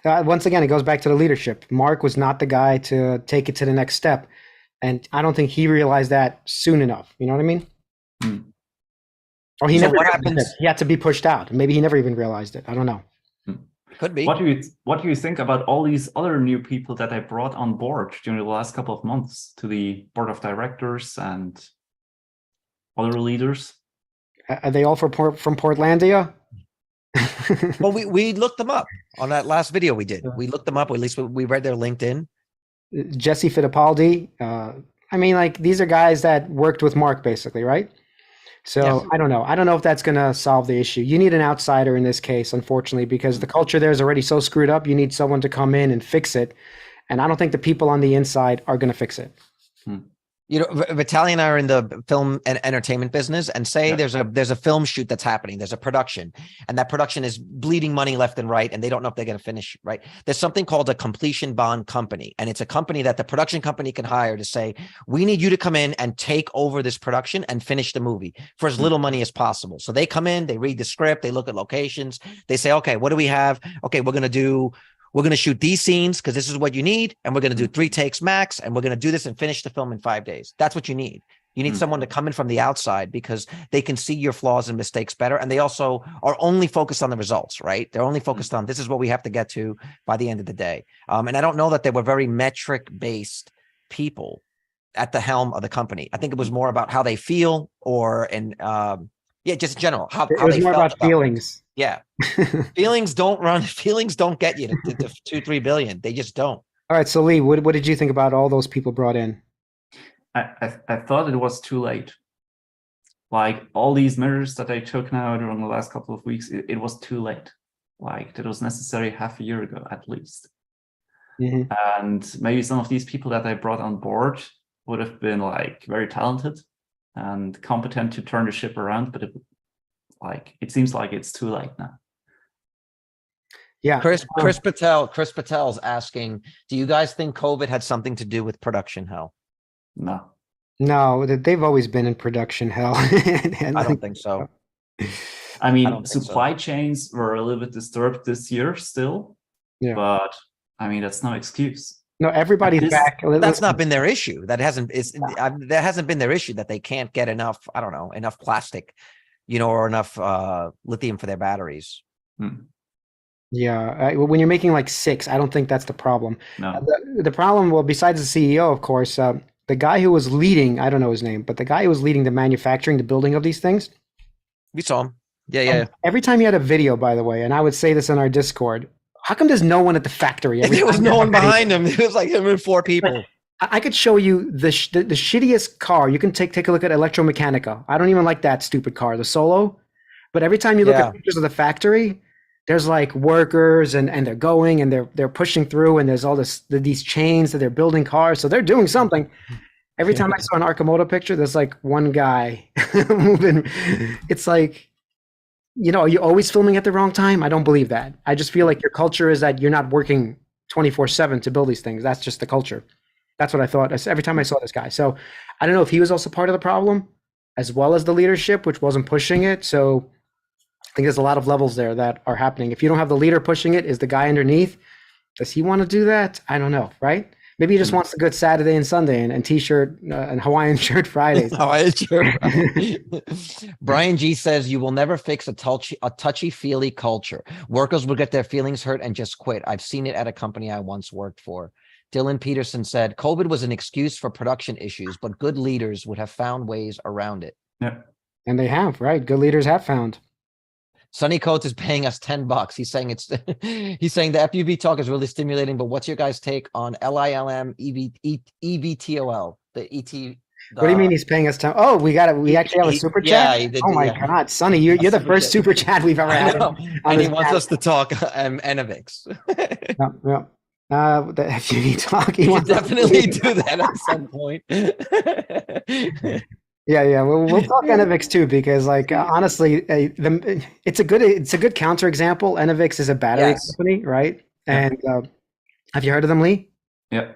Once again, it goes back to the leadership. Mark was not the guy to take it to the next step, and I don't think he realized that soon enough. You know what I mean? Hmm. Or he So never what realized happens- it. He had to be pushed out. Maybe he never even realized it. I don't know. Could be. What do you think about all these other new people that I brought on board during the last couple of months to the board of directors and other leaders? Are they all from Portlandia? Well, we looked them up on that last video we did. Yeah. We looked them up, or at least we read their LinkedIn. Jesse Fittipaldi. I mean, like, these are guys that worked with Mark, basically, right? So Yes. I don't know. I don't know if that's going to solve the issue. You need an outsider in this case, unfortunately, because the culture there is already so screwed up. You need someone to come in and fix it. And I don't think the people on the inside are going to fix it. You know, Vitaly and I are in the film and entertainment business, and say Yeah. there's a film shoot that's happening. There's a production, and that production is bleeding money left and right, and they don't know if they're going to finish, right? There's something called a completion bond company, and it's a company that the production company can hire to say, we need you to come in and take over this production and finish the movie for as little money as possible. So they come in, they read the script, they look at locations, they say, okay, what do we have? Okay, we're going to shoot these scenes because this is what you need. And we're going to do 3 takes max. And we're going to do this and finish the film in 5 days. That's what you need. You need someone to come in from the outside because they can see your flaws and mistakes better. And they also are only focused on the results, right? They're only focused on, this is what we have to get to by the end of the day. And I don't know that they were very metric based people at the helm of the company. I think it was more about how they feel, or, just in general, how It they was more felt about feelings. Yeah. Feelings don't get you to 2-3 billion. They just don't. All right. So Lee, what did you think about all those people brought in? I thought it was too late. Like, all these measures that I took now during the last couple of weeks, it was too late. Like, that was necessary half a year ago at least. Mhm. And maybe some of these people that I brought on board would have been like very talented and competent to turn the ship around, but it seems like it's too late now. Yeah. Chris Patel's asking, do you guys think COVID had something to do with production hell? No. No, they've always been in production hell. And I don't think so. I mean, don't think so. supply chains were a little bit disturbed this year still, Yeah. but I mean, that's no excuse. No, everybody's This- back. That's not been their issue. That hasn't been their issue, that they can't get enough, I don't know, enough plastic, or enough lithium for their batteries. Yeah, when you're making like 6, I don't think that's the problem. No. The problem, well, besides the CEO, of course, the guy who was leading, I don't know his name, but the guy who was leading the manufacturing, the building of these things. We saw him. Yeah. Every time he had a video, by the way, and I would say this in our Discord, how come there's no one at the factory? There was no one behind him. It was like him and 4 people. I could show you the shittiest car. You can take a look at Electromechanica. I don't even like that stupid car, the Solo. But every time you look at pictures of the factory, there's like workers and they're going and they're pushing through, and there's all these chains that they're building cars. So they're doing something. Every time I saw an Arcimoto picture, there's like one guy moving. It's like, are you always filming at the wrong time? I don't believe that. I just feel like your culture is that you're not working 24/7 to build these things. That's just the culture. That's what I thought every time I saw this guy. So I don't know if he was also part of the problem, as well as the leadership, which wasn't pushing it. So I think there's a lot of levels there that are happening. If you don't have the leader pushing it, is the guy underneath, does he want to do that? I don't know, right? Maybe he just wants a good Saturday and Sunday and t-shirt and Hawaiian shirt Fridays. Hawaiian shirt. Brian G says, you will never fix a touchy-feely culture. Workers will get their feelings hurt and just quit. I've seen it at a company I once worked for. Dylan Peterson said, COVID was an excuse for production issues, but good leaders would have found ways around it. Yeah. And they have, right? Good leaders have found. Sonny Coates is paying us $10. He's saying he's saying the FUV talk is really stimulating, but what's your guys' take on LILM EVTOL, the ET? What do you mean he's paying us time? Oh, we got it. We actually have a super chat. He did, oh my God, Sonny, you're the first super chat we've ever had. And he wants us to talk Enovix. Yeah. The FUV talk. You should definitely do that at some point. Yeah. We'll talk Enovix too because, like, honestly, it's a good counterexample. Enovix is a battery Yes. company, right? Yeah. And have you heard of them, Lee? Yeah.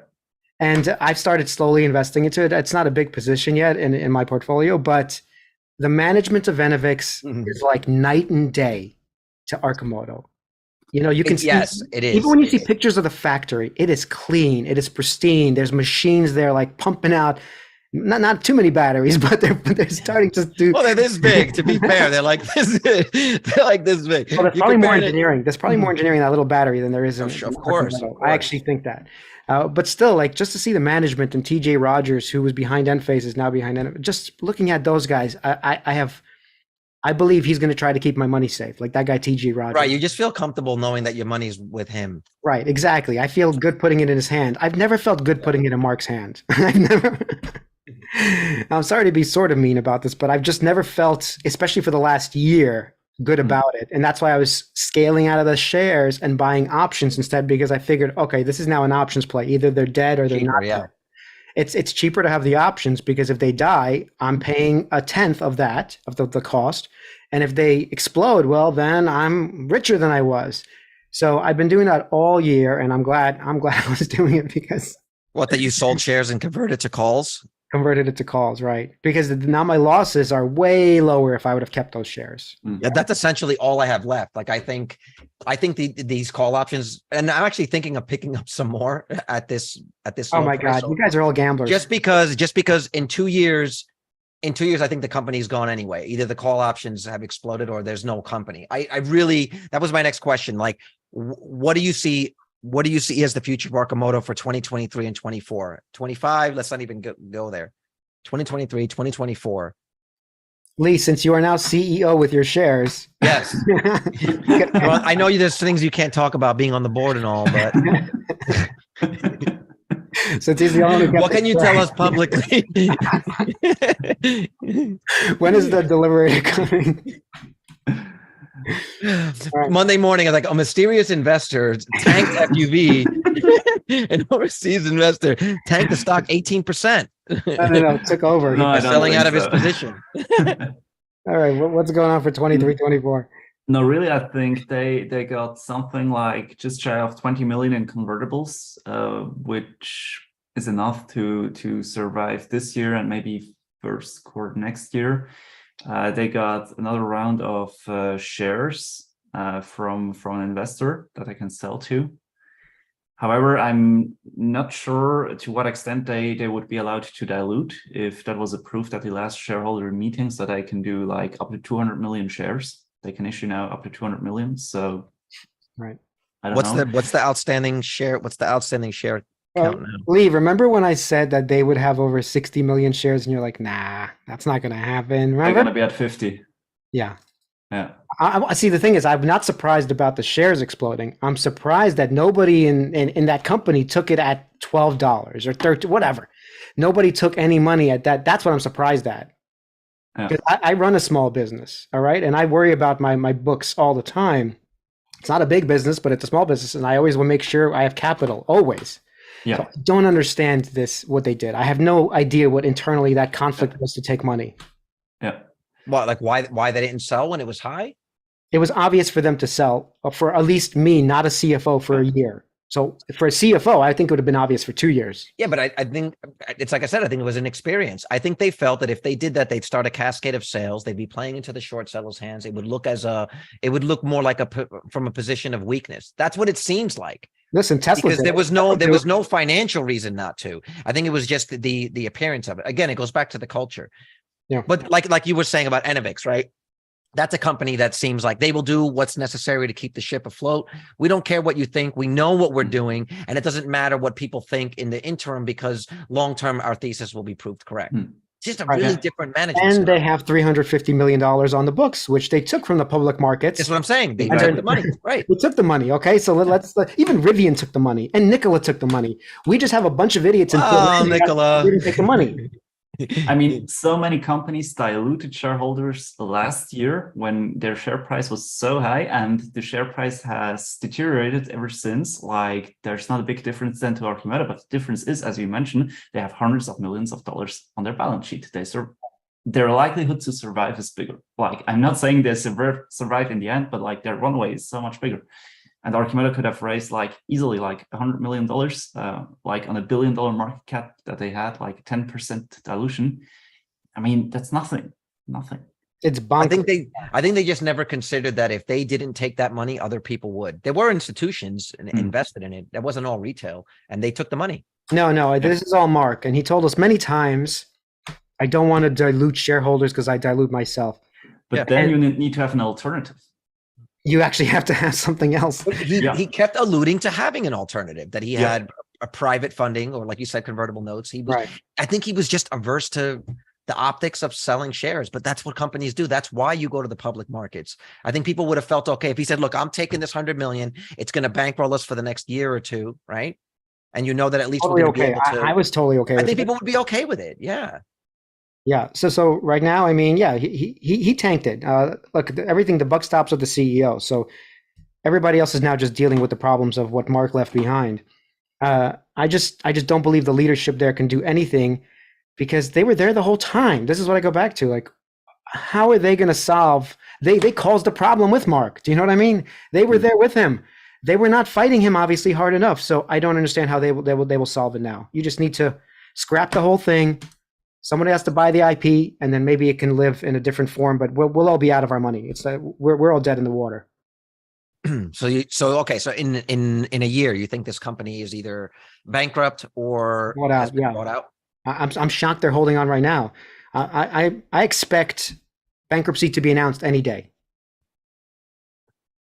And I've started slowly investing into it. It's not a big position yet in my portfolio, but the management of Enovix Mhm. is like night and day to Arcimoto. You know, you can see, Yes, it is. even when you see pictures of the factory, it is clean, it is pristine. There's machines there like pumping out not too many batteries, but they're starting to do. Well, they're this big. To be fair, they're like this. They're like this big. Well, there's You probably more compare it- engineering. There's probably more engineering in that little battery than there is in. Of course, of I actually think that. But still, like, just to see the management and TJ Rogers, who was behind Enphase, is now behind Enphase. Just looking at those guys, I believe he's going to try to keep my money safe. Like that guy, TJ Rogers. Right. You just feel comfortable knowing that your money's with him. Right, exactly. I feel good putting it in his hand. I've never felt good putting it in Mark's hand. I've never. I'm sorry to be sort of mean about this, but I've just never felt, especially for the last year, good about it. And that's why I was scaling out of the shares and buying options instead, because I figured, okay, this is now an options play. Either they're dead or they're Cheaper, not dead. It's cheaper to have the options because if they die, I'm paying a tenth of that, of the cost. And if they explode, well, then I'm richer than I was. So I've been doing that all year, and I'm glad I was doing it because What, that you sold shares and converted to calls? converted it to calls, right? Because now my losses are way lower if I would have kept those shares. Yeah, that's essentially all I have left. Like I think these call options, and I'm actually thinking of picking up some more at this. Oh low my price. God, you guys are all gamblers. Just because in 2 years, I think the company's gone anyway. Either the call options have exploded or there's no company. I really, that was my next question. Like, what do you see? What do you see as the future of Arcimoto for 2023 and 24? 25, let's not even go there. 2023, 2024. Lee, since you are now CEO with your shares. Yes. Well, I know there's things you can't talk about being on the board and all, but since he's the only what can you tell us publicly? When is the delivery coming? Right. Monday morning, I was like, a mysterious investor tanked FUV. An overseas investor tanked the stock 18%. No, took over. No, I He's don't selling think out of his so. position. All right, what's going on for 23, 24? No, really, I think they got something like just shy of 20 million in convertibles, which is enough to survive this year and maybe first quarter next year. They got another round of shares from an investor that I can sell to. However, I'm not sure to what extent they would be allowed to dilute. If that was approved at the last shareholder meetings, that I can do like up to 200 million shares. They can issue now up to 200 million. So, right. I don't know. What's the outstanding share? What's the outstanding share count now? Lee, remember when I said that they would have over 60 million shares, and you're like, nah, that's not going to happen. Remember? They're going to be at 50. Yeah. Yeah. I see. The thing is, I'm not surprised about the shares exploding. I'm surprised that nobody in that company took it at $12 or 13, whatever. Nobody took any money at that. That's what I'm surprised at. Because I run a small business, all right, and I worry about my books all the time. It's not a big business, but it's a small business, and I always will make sure I have capital, always. Yeah. So I don't understand what they did. I have no idea what internally that conflict was to take money. Yeah. What, like why they didn't sell when it was high? It was obvious for them to sell, for at least me, not a CFO, for a year. So for a CFO, I think it would have been obvious for 2 years. Yeah, but I think it's like I said, I think it was an experience. I think they felt that if they did that, they'd start a cascade of sales. They'd be playing into the short sellers' hands. It would look more like from a position of weakness. That's what it seems like. Listen, Tesla, because there was no financial reason not to. I think it was just the appearance of it. Again, it goes back to the culture. Yeah. But like you were saying about Enovix, right? That's a company that seems like they will do what's necessary to keep the ship afloat. We don't care what you think. We know what we're doing. And it doesn't matter what people think in the interim, because long-term, our thesis will be proved correct. It's just a really different management. And they have $350 million on the books, which they took from the public markets. That's what I'm saying. They took the money, right? They took the money. Okay. So even Rivian took the money and Nikola took the money. We just have a bunch of idiots in Nikola didn't take the money. I mean, so many companies diluted shareholders last year when their share price was so high, and the share price has deteriorated ever since. Like, there's not a big difference then to Arcimoto, but the difference is, as you mentioned, they have hundreds of millions of dollars on their balance sheet. their likelihood to survive is bigger. Like, I'm not saying they survive in the end, but like their runway is so much bigger. And Arcimoto could have raised like easily like $100 million, like on $1 billion market cap that they had, like 10% dilution. I mean, that's nothing. It's I bonkers. think they just never considered that if they didn't take that money, other people would. There were institutions invested in it. That wasn't all retail, and they took the money. No, this is all Mark, and he told us many times, I don't want to dilute shareholders because I dilute myself. But then you need to have an alternative. You actually have to have something else. He kept alluding to having an alternative, that he had a private funding, or like you said, convertible notes. He was, I think he was just averse to the optics of selling shares, but that's what companies do. That's why you go to the public markets. I think people would have felt okay if he said, look, I'm taking this 100 million. It's going to bankroll us for the next year or two. Right. And you know that at least Totally we're going to be able to. I was totally okay. I think people would be okay with it. Yeah. Yeah. So right now, I mean, yeah, he tanked it. Look, everything, the buck stops with the CEO. So everybody else is now just dealing with the problems of what Mark left behind. I just don't believe the leadership there can do anything, because they were there the whole time. This is what I go back to. Like, how are they going to solve? They caused the problem with Mark. Do you know what I mean? They were there with him. They were not fighting him obviously hard enough. So I don't understand how they will solve it now. You just need to scrap the whole thing. Somebody has to buy the IP, and then maybe it can live in a different form. But we'll all be out of our money. It's we're all dead in the water. So in a year, you think this company is either bankrupt or bought out? Yeah. Bought out. I'm shocked they're holding on right now. I expect bankruptcy to be announced any day.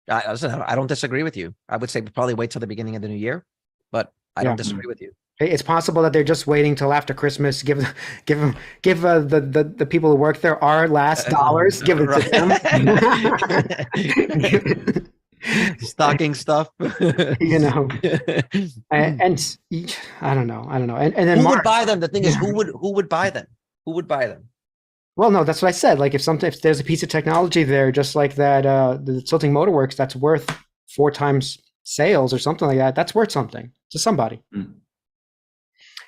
I don't disagree with you. I would say probably wait till the beginning of the new year, but I don't disagree with you. It's possible that they're just waiting till after Christmas. Give the people who work there our last dollars. Give it to them. Stocking stuff, you know, and I don't know, and then who would buy them? The thing is, who would buy them? Who would buy them? Well, no, that's what I said. Like, if there's a piece of technology there, just like that, the tilting motor works, that's worth 4 times sales or something like that. That's worth something to somebody, and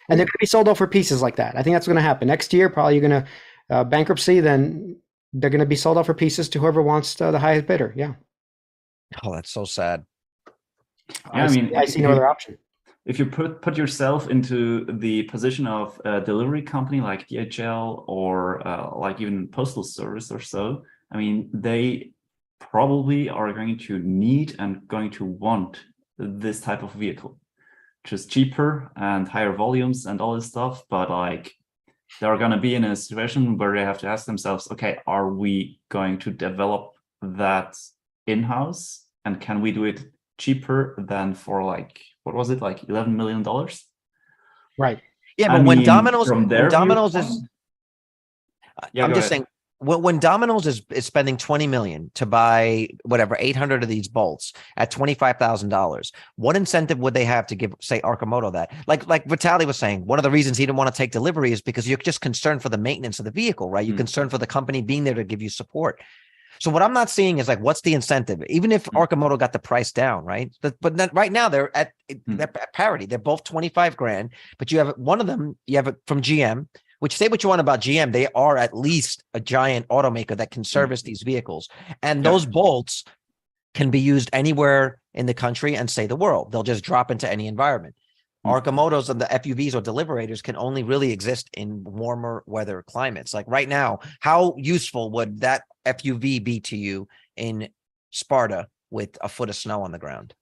they're going to be sold off for pieces like that. I think that's going to happen next year. Probably you're going to bankruptcy, then they're going to be sold off for pieces to whoever wants the highest bidder. Yeah. Oh, that's so sad. Yeah, I see no other option. If you put yourself into the position of a delivery company like DHL or like even postal service or so, I mean, they probably are going to need and going to want this type of vehicle, just cheaper and higher volumes and all this stuff. But like, they're going to be in a situation where they have to ask themselves, okay, are we going to develop that in-house, and can we do it cheaper than for like, what was it, like $11 million? Right. Yeah, but when Domino's is, I'm just saying, when Domino's is spending $20 million to buy whatever 800 of these bolts at $25,000, what incentive would they have to give, say, Arcimoto that? Like Vitaly was saying, one of the reasons he didn't want to take delivery is because you're just concerned for the maintenance of the vehicle, right? You're concerned for the company being there to give you support. So what I'm not seeing is like, what's the incentive? Even if Arcimoto got the price down, right? But right now they're at parity. They're both 25 grand, but you have one of them, you have it from GM, which, say what you want about GM, they are at least a giant automaker that can service these vehicles. And those bolts can be used anywhere in the country and say the world. They'll just drop into any environment. Arcimotos and the FUVs or deliverators can only really exist in warmer weather climates. Like right now, how useful would that FUV be to you in Sparta with a foot of snow on the ground?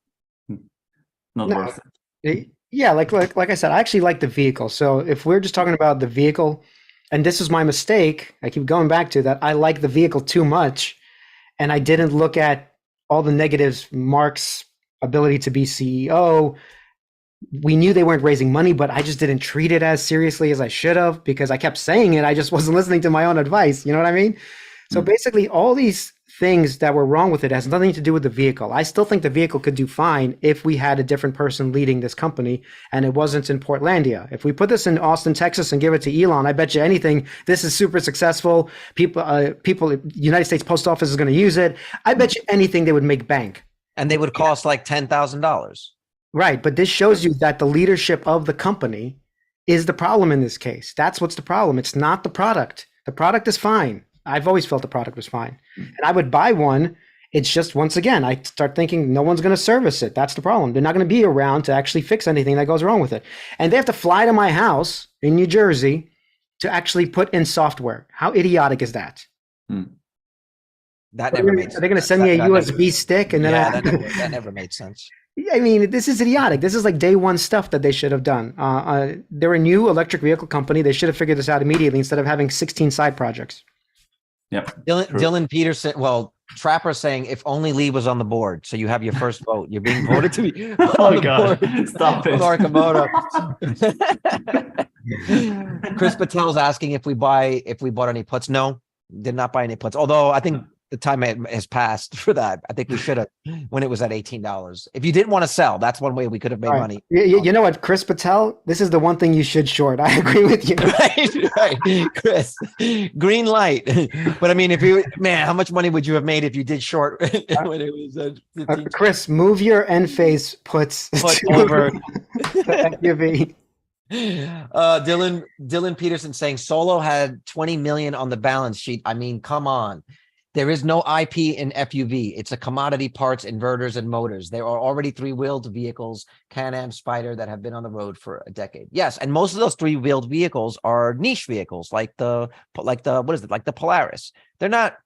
Not worth it. Yeah, like I said, I actually like the vehicle. So if we're just talking about the vehicle, and this is my mistake, I keep going back to that. I like the vehicle too much, and I didn't look at all the negatives. Mark's ability to be CEO. We knew they weren't raising money, but I just didn't treat it as seriously as I should have, because I kept saying it. I just wasn't listening to my own advice. You know what I mean? So basically all these things that were wrong with it has nothing to do with the vehicle. I still think the vehicle could do fine if we had a different person leading this company and it wasn't in Portlandia. If we put this in Austin, Texas and give it to Elon, I bet you anything, this is super successful. People, United States Post Office is going to use it. I bet you anything they would make bank. And they would cost like $10,000. Right. But this shows you that the leadership of the company is the problem in this case. That's what's the problem. It's not the product. The product is fine. I've always felt the product was fine. And I would buy one. It's just, once again, I start thinking no one's going to service it. That's the problem. They're not going to be around to actually fix anything that goes wrong with it. And they have to fly to my house in New Jersey to actually put in software. How idiotic is that? That never made sense. Are they going to send me a USB stick and then that never made sense. I mean, this is idiotic. This is like day one stuff that they should have done. They're a new electric vehicle company. They should have figured this out immediately instead of having 16 side projects. Yep. Dylan Peterson, well, Trapper saying if only Lee was on the board. So you have your first vote. You're being voted to be Oh my God. Stop it. Arcimoto. Chris Patel's asking if we bought any puts. No, did not buy any puts. Although I think the time has passed for that. I think we should have when it was at $18. If you didn't want to sell, that's one way we could have made money. You know what, Chris Patel? This is the one thing you should short. I agree with you. right, Chris. Green light. But I mean, how much money would you have made if you did short when it was 15? Chris, move your end phase puts over FUV. Dylan Peterson saying Solo had 20 million on the balance sheet. I mean, come on. There is no IP in FUV. It's a commodity parts, inverters, and motors. There are already three-wheeled vehicles, Can-Am, Spider, that have been on the road for a decade. Yes, and most of those three-wheeled vehicles are niche vehicles, like the Polaris. They're not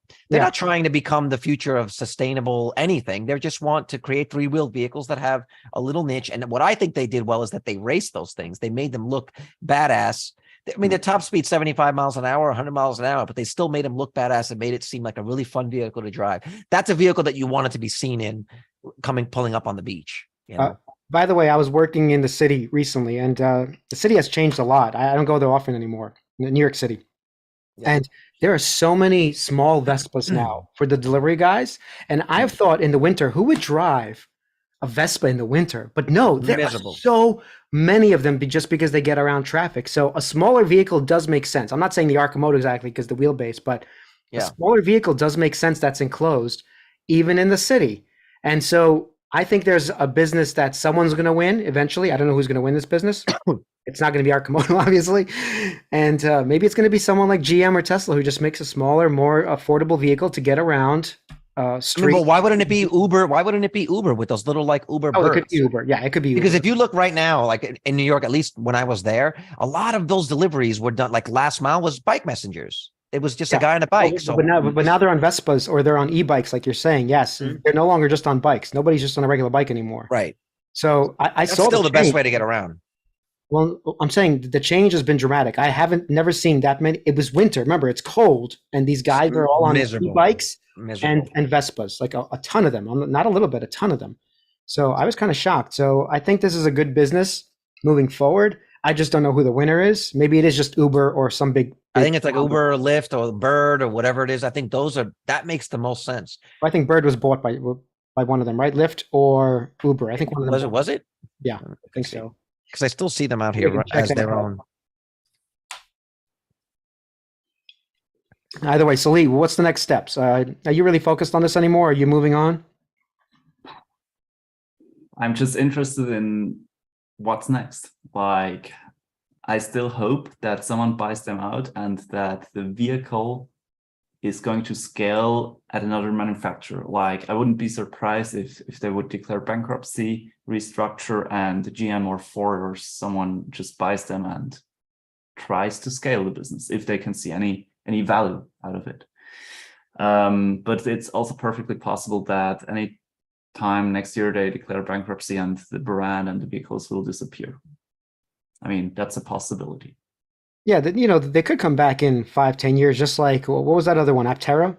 trying to become the future of sustainable anything. They just want to create three-wheeled vehicles that have a little niche. And what I think they did well is that they raced those things. They made them look badass. I mean, their top speed 75 miles an hour, 100 miles an hour, but they still made them look badass and made it seem like a really fun vehicle to drive. That's a vehicle that you wanted to be seen in pulling up on the beach. You know? By the way, I was working in the city recently, and the city has changed a lot. I don't go there often anymore, New York City. Yeah. And there are so many small Vespas now for the delivery guys. And I've thought in the winter, who would drive a Vespa in the winter? But no, there are so many of them just because they get around traffic. So a smaller vehicle does make sense. I'm not saying the Arcimoto exactly because the wheelbase, but a smaller vehicle does make sense that's enclosed, even in the city. And so I think there's a business that someone's going to win eventually. I don't know who's going to win this business. It's not going to be Arcimoto, obviously. And maybe it's going to be someone like GM or Tesla who just makes a smaller, more affordable vehicle to get around street. But why wouldn't it be Uber? Why wouldn't it be Uber with those little like Uber birds? It could be Uber. Yeah, it could be Uber. Because if you look right now, like in New York, at least when I was there, a lot of those deliveries were done, like last mile was bike messengers. It was just a guy on a bike. But now they're on Vespas or they're on e-bikes, like you're saying. Yes, they're no longer just on bikes. Nobody's just on a regular bike anymore. Right. So I saw still the best way to get around. Well, I'm saying the change has been dramatic. I haven't never seen that many. It was winter. Remember, it's cold, and these guys are all on e-bikes and Vespas, like a ton of them. Not a little bit, a ton of them. So I was kind of shocked. So I think this is a good business moving forward. I just don't know who the winner is. Maybe it is just Uber or some big. I think it's like Uber or Lyft or Bird or whatever it is. I think that makes the most sense. I think Bird was bought by one of them, right? Lyft or Uber. I think one of them. Was it? Yeah, I think so. Because I still see them out here as their own. Either way, Salih, what's the next steps? Are you really focused on this anymore? Are you moving on? I'm just interested in what's next. Like, I still hope that someone buys them out and that the vehicle is going to scale at another manufacturer. Like, I wouldn't be surprised if they would declare bankruptcy, restructure, and GM or Ford or someone just buys them and tries to scale the business if they can see any value out of it. But it's also perfectly possible that any time next year they declare bankruptcy and the brand and the vehicles will disappear. I mean, that's a possibility. Yeah, they could come back in 5-10 years, just like, what was that other one, Aptera?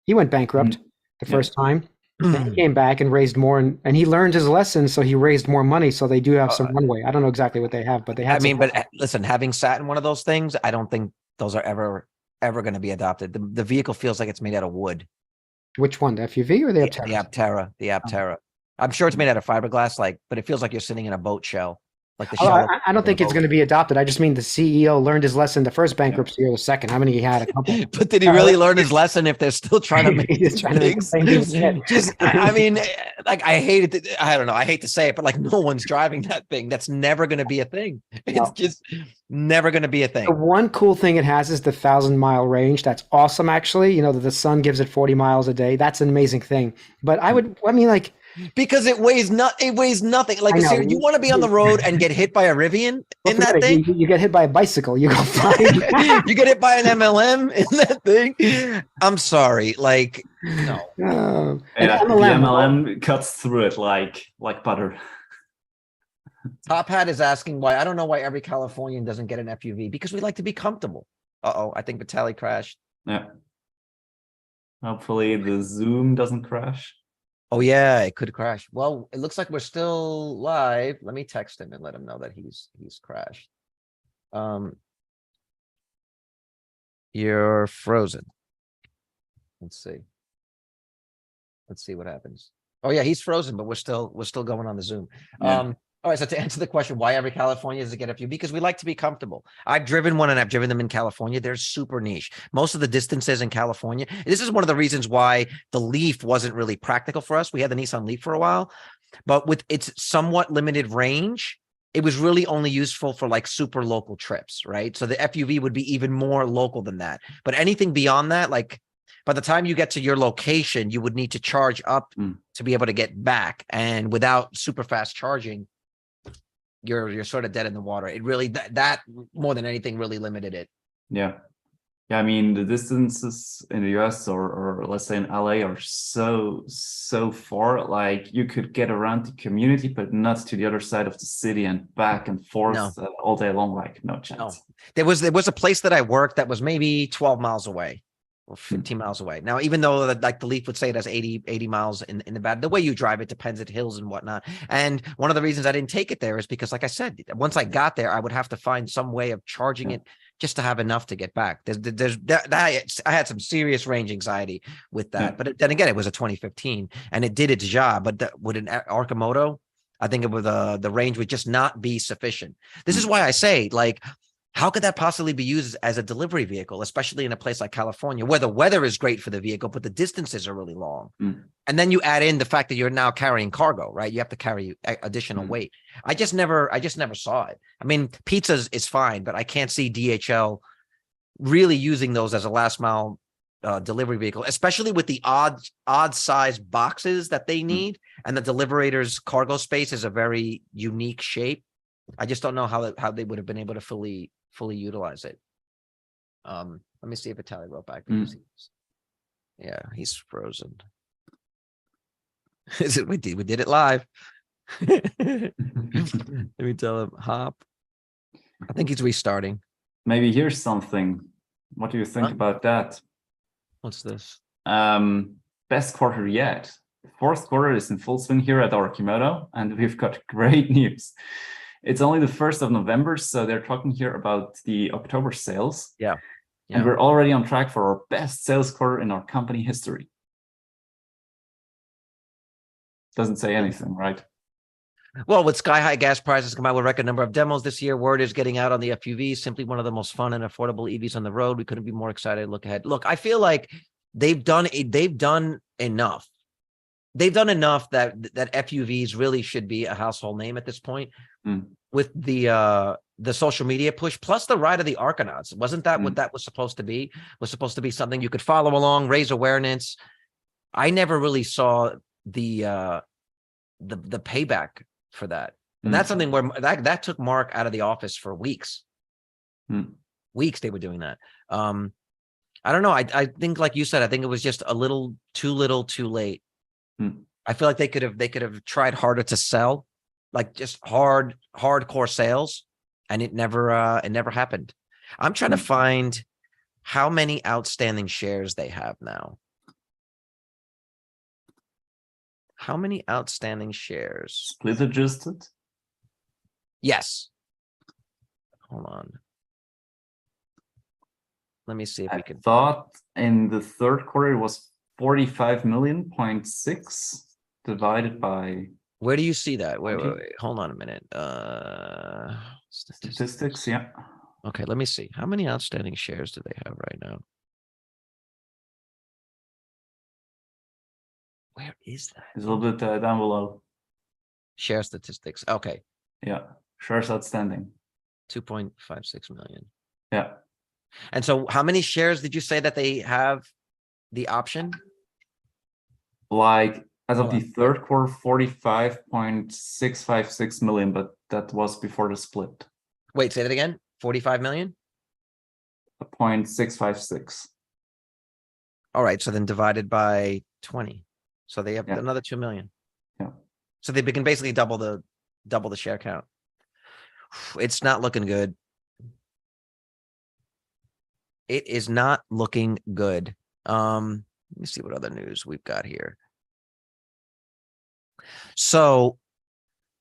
He went bankrupt the first time. Then he came back and raised more, and he learned his lesson, so he raised more money, so they do have some runway. I don't know exactly what they have, but they have. I mean, but listen, having sat in one of those things, I don't think those are ever going to be adopted. The vehicle feels like it's made out of wood. Which one, the FUV or the Aptera? The Aptera. I'm sure it's made out of fiberglass, but it feels like you're sitting in a boat shell. Like the Oh, shallow. I don't think it's going to be adopted. I just mean the CEO learned his lesson the first bankruptcy or the second. How many he had? A couple. But did he really learn his lesson if they're still trying to make He's trying to make the things? same people shit. Just, I mean, like I hate it. I don't know. I hate to say it, but like no one's driving that thing. That's never going to be a thing. It's No. just never going to be a The thing. one cool thing it has is the 1,000-mile range. That's awesome, actually. You know, that the sun gives it 40 miles a day. That's an amazing thing. But I mean, like, Because it weighs nothing. Like I know. you want to be on the road and get hit by a Rivian Well, in that forget it. thing? You get hit by a bicycle, you go flying. You get hit by an MLM in that thing? I'm sorry. Like, no. An Yeah, the MLM. MLM cuts through it like butter. Top Hat is asking why. I don't know why every Californian doesn't get an FUV because we like to be comfortable. Uh-oh, I think Vitaly crashed. Yeah. Hopefully the Zoom doesn't crash. Oh yeah, it could crash. Well, it looks like we're still live. Let me text him and let him know that he's crashed. You're frozen. Let's see. Let's see what happens. Oh yeah, he's frozen, but we're still going on the Zoom. Yeah. All right, so to answer the question, why every California does it get a few? Because we like to be comfortable. I've driven one and I've driven them in California. They're super niche. Most of the distances in California. This is one of the reasons why the Leaf wasn't really practical for us. We had the Nissan Leaf for a while, but with its somewhat limited range, it was really only useful for like super local trips, right? So the FUV would be even more local than that. But anything beyond that, like by the time you get to your location, you would need to charge up to be able to get back. And without super fast charging, you're sort of dead in the water. It really that more than anything really limited it. Yeah. Yeah, I mean the distances in the US or let's say in LA are so far. Like you could get around the community, but not to the other side of the city and back and forth all day long. Like no chance. No. There was a place that I worked that was maybe 12 miles away or 15 miles away. Now, even though like the Leaf would say it has 80 miles in the bad, the way you drive it depends at hills and whatnot. And one of the reasons I didn't take it there is because, like I said, once I got there, I would have to find some way of charging it just to have enough to get back. I had some serious range anxiety with that. But then again, it was a 2015 and it did its job. But with an Arcimoto, I think it was the range would just not be sufficient. This is why I say, like, how could that possibly be used as a delivery vehicle, especially in a place like California, where the weather is great for the vehicle, but the distances are really long? And then you add in the fact that you're now carrying cargo, right? You have to carry additional weight. I just never saw it. I mean, pizzas is fine, but I can't see DHL really using those as a last mile delivery vehicle, especially with the odd size boxes that they need. And the Deliverator's cargo space is a very unique shape. I just don't know how they would have been able to fully utilize it. Let me see if Vitaly wrote back. Yeah, he's frozen. We did it live. Let me tell him hop. I think he's restarting. Maybe here's something. What do you think about that? What's this? Best quarter yet. Fourth quarter is in full swing here at Arcimoto, and we've got great news. It's only the 1st of November, so they're talking here about the October sales. Yeah. And we're already on track for our best sales quarter in our company history. Doesn't say anything, right? Well, with sky-high gas prices come out with a record number of demos this year, word is getting out on the FUV, simply one of the most fun and affordable EVs on the road. We couldn't be more excited to look ahead. Look, I feel like they've done enough. They've done enough that FUVs really should be a household name at this point. With the social media push, plus the ride of the Arcanauts. Wasn't that what that was supposed to be? Was supposed to be something you could follow along, raise awareness. I never really saw the payback for that. And that's something where that took Mark out of the office for weeks. Weeks they were doing that. I don't know. I think, like you said, I think it was just a little, too late. I feel like they could have tried harder to sell, like just hardcore sales, and it never happened. I'm trying to find how many outstanding shares they have now. How many outstanding shares? Split adjusted? Yes. Hold on. Let me see if we can. Thought in the third quarter it was 45 million, 0.6 divided by Where do you see that? Wait. Hold on a minute. Statistics, yeah. Okay, let me see. How many outstanding shares do they have right now? Where is that? It's a little bit down below. Share statistics. Okay, Yeah, shares outstanding. 2.56 million. Yeah, And so how many shares did you say that they have the option? like as of Hold the on. third quarter, 45.656 million, but that was before the split. Wait, say that again. 45 million? 0.656. All right, so then divided by 20. So they have Yeah. another 2 million. Yeah. So they can basically double the share count. It's not looking good. It is not looking good. Let me see what other news we've got here. So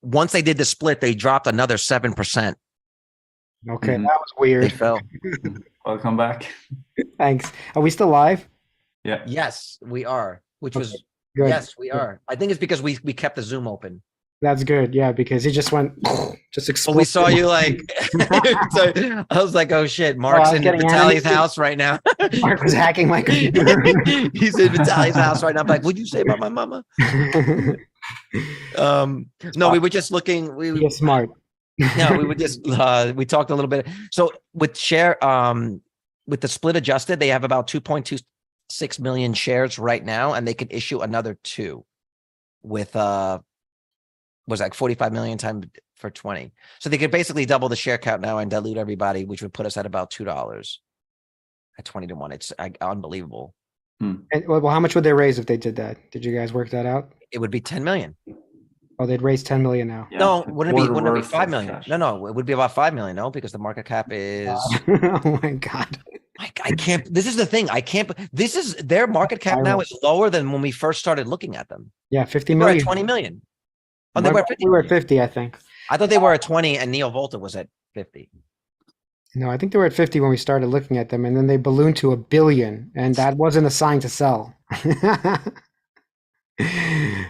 once they did the split, they dropped another 7%. Okay, Mhm. that was They weird. fell. Welcome back. Thanks. Are we still live? Yeah. Yes, we are. Which Okay, was good. yes, we are. I think it's because we kept the Zoom open. That's good. Yeah, because he just went just Well, exploded. we saw you like so I was like, oh shit, Mark's I was in getting Vitaly's animated. house right now. Mark was hacking my computer. He's in Vitaly's house right now. I'm like, what'd you say about my mama? No, we were just looking. You're smart. No, we were just we talked a little bit. So with share with the split adjusted, they have about 2.26 million shares right now, and they could issue another 2 with was like 45 million times for 20. So they could basically double the share count now and dilute everybody, which would put us at about $2 at 20 to 1. It's unbelievable. And, well, how much would they raise if they did that? Did you guys work that out? It would be 10 million. Oh, they'd raise 10 million now. Yeah, No, a wouldn't it be quarter worth 5 of million? cash. No, it would be about 5 million, no, because the market cap is Oh my God. I can't. This is the thing. I can't. This is their market cap now is lower than when we first started looking at them. Yeah, 50 We're at million. 20 million. Oh, they were at 50. We were at 50, I think. I thought they were at 20 and Neo Volta was at 50. No, I think they were at 50 when we started looking at them, and then they ballooned to 1 billion, and that wasn't a sign to sell.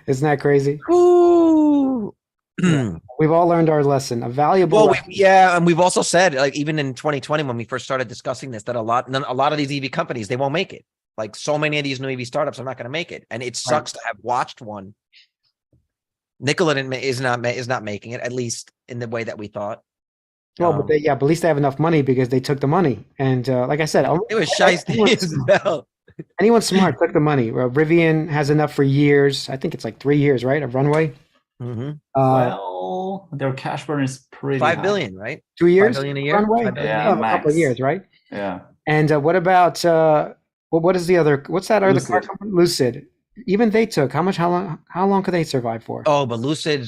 Isn't that crazy? Ooh. Yeah. We've all learned our lesson. A valuable Well, lesson. yeah, and we've also said, like, even in 2020 when we first started discussing this, that a lot of these EV companies, they won't make it. Like, so many of these new EV startups are not going to make it, and it sucks to have watched one. Nikola is not making it, at least in the way that we thought. Well, but at least they have enough money because they took the money. And like I said, it was shiesty as hell. Anyone smart took the money. Rivian has enough for years. I think it's like 3 years, right, of runway. Mm-hmm. Well, their cash burn is pretty 5 high. billion, right? 2 years 5 billion a year. runway. 5 billion Yeah, a couple of years, right? Yeah. And what about what is the other? What's that other car company? Lucid. Even they took how much? How long could they survive for? Oh, but Lucid.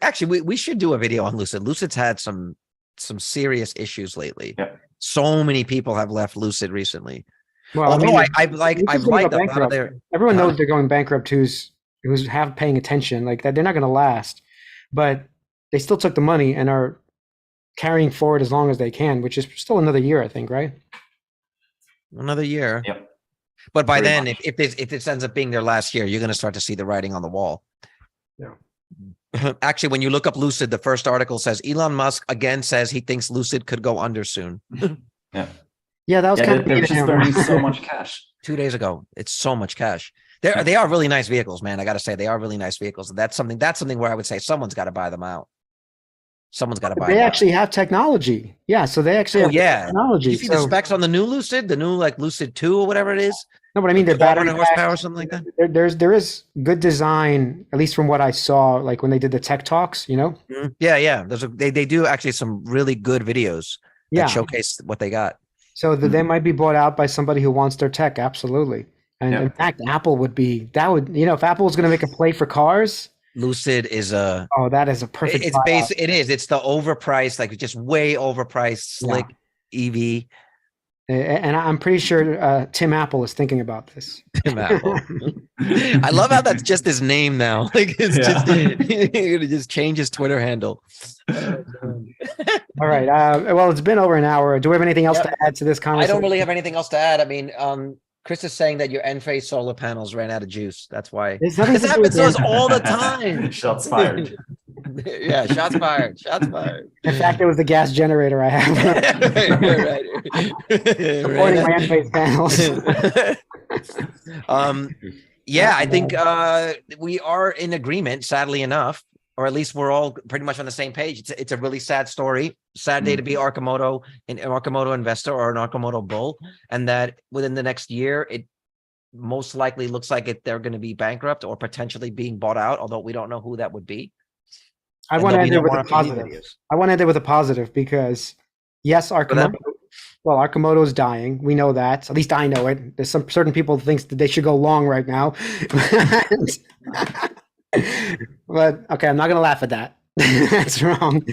Actually, we should do a video on Lucid. Lucid's had some serious issues lately. Yeah. So many people have left Lucid recently. Well, although I've liked a lot of their. Everyone knows they're going bankrupt. Who's have paying attention like that? They're not going to last, but they still took the money and are carrying forward as long as they can, which is still another year, I think, right? Another year. Yep. But by then, if this ends up being their last year, you're going to start to see the writing on the wall. Yeah. Actually, when you look up Lucid, the first article says Elon Musk again says he thinks Lucid could go under soon. Yeah. Yeah, that was kind of they're just burning so much cash. 2 days ago. It's so much cash. They are really nice vehicles, man. I got to say, they are really nice vehicles. That's something where I would say someone's got to buy them out. Someone's got to buy them out. They actually have technology. Yeah, so they actually have technology. Did you see the specs on the new Lucid, the new like Lucid 2 or whatever it is? No, but I mean, their battery horsepower or something like that. There is good design, at least from what I saw, like when they did the tech talks, you know? Mm-hmm. Yeah. They do actually some really good videos that showcase what they got. So they might be bought out by somebody who wants their tech, absolutely. And in fact, Apple would be, if Apple was going to make a play for cars, Lucid is that is a perfect. It's the overpriced, like just way overpriced, slick EV. And I'm pretty sure Tim Apple is thinking about this. Tim Apple. I love how that's just his name now. Like it's just you're gonna just change his Twitter handle. All right. Well, it's been over an hour. Do we have anything else to add to this conversation? I don't really have anything else to add. I mean, Chris is saying that your end-phase solar panels ran out of juice. That's why. There's nothing This to do with happens to us the- all the time. Shots fired. Yeah, shots fired. Shots fired. In fact, it was the gas generator I have. Supporting my end-phase panels. Yeah, I think we are in agreement, sadly enough, or at least we're all pretty much on the same page. It's a really sad story. Sad day to be Arcimoto, an Arcimoto investor or an Arcimoto bull, and that within the next year, it most likely looks like they're going to be bankrupt or potentially being bought out, although we don't know who that would be. I want to end it with a positive. I want to end it with a positive because, yes, Arcimoto is dying. We know that. At least I know it. There's some certain people thinks that they should go long right now. But okay, I'm not going to laugh at that. That's wrong.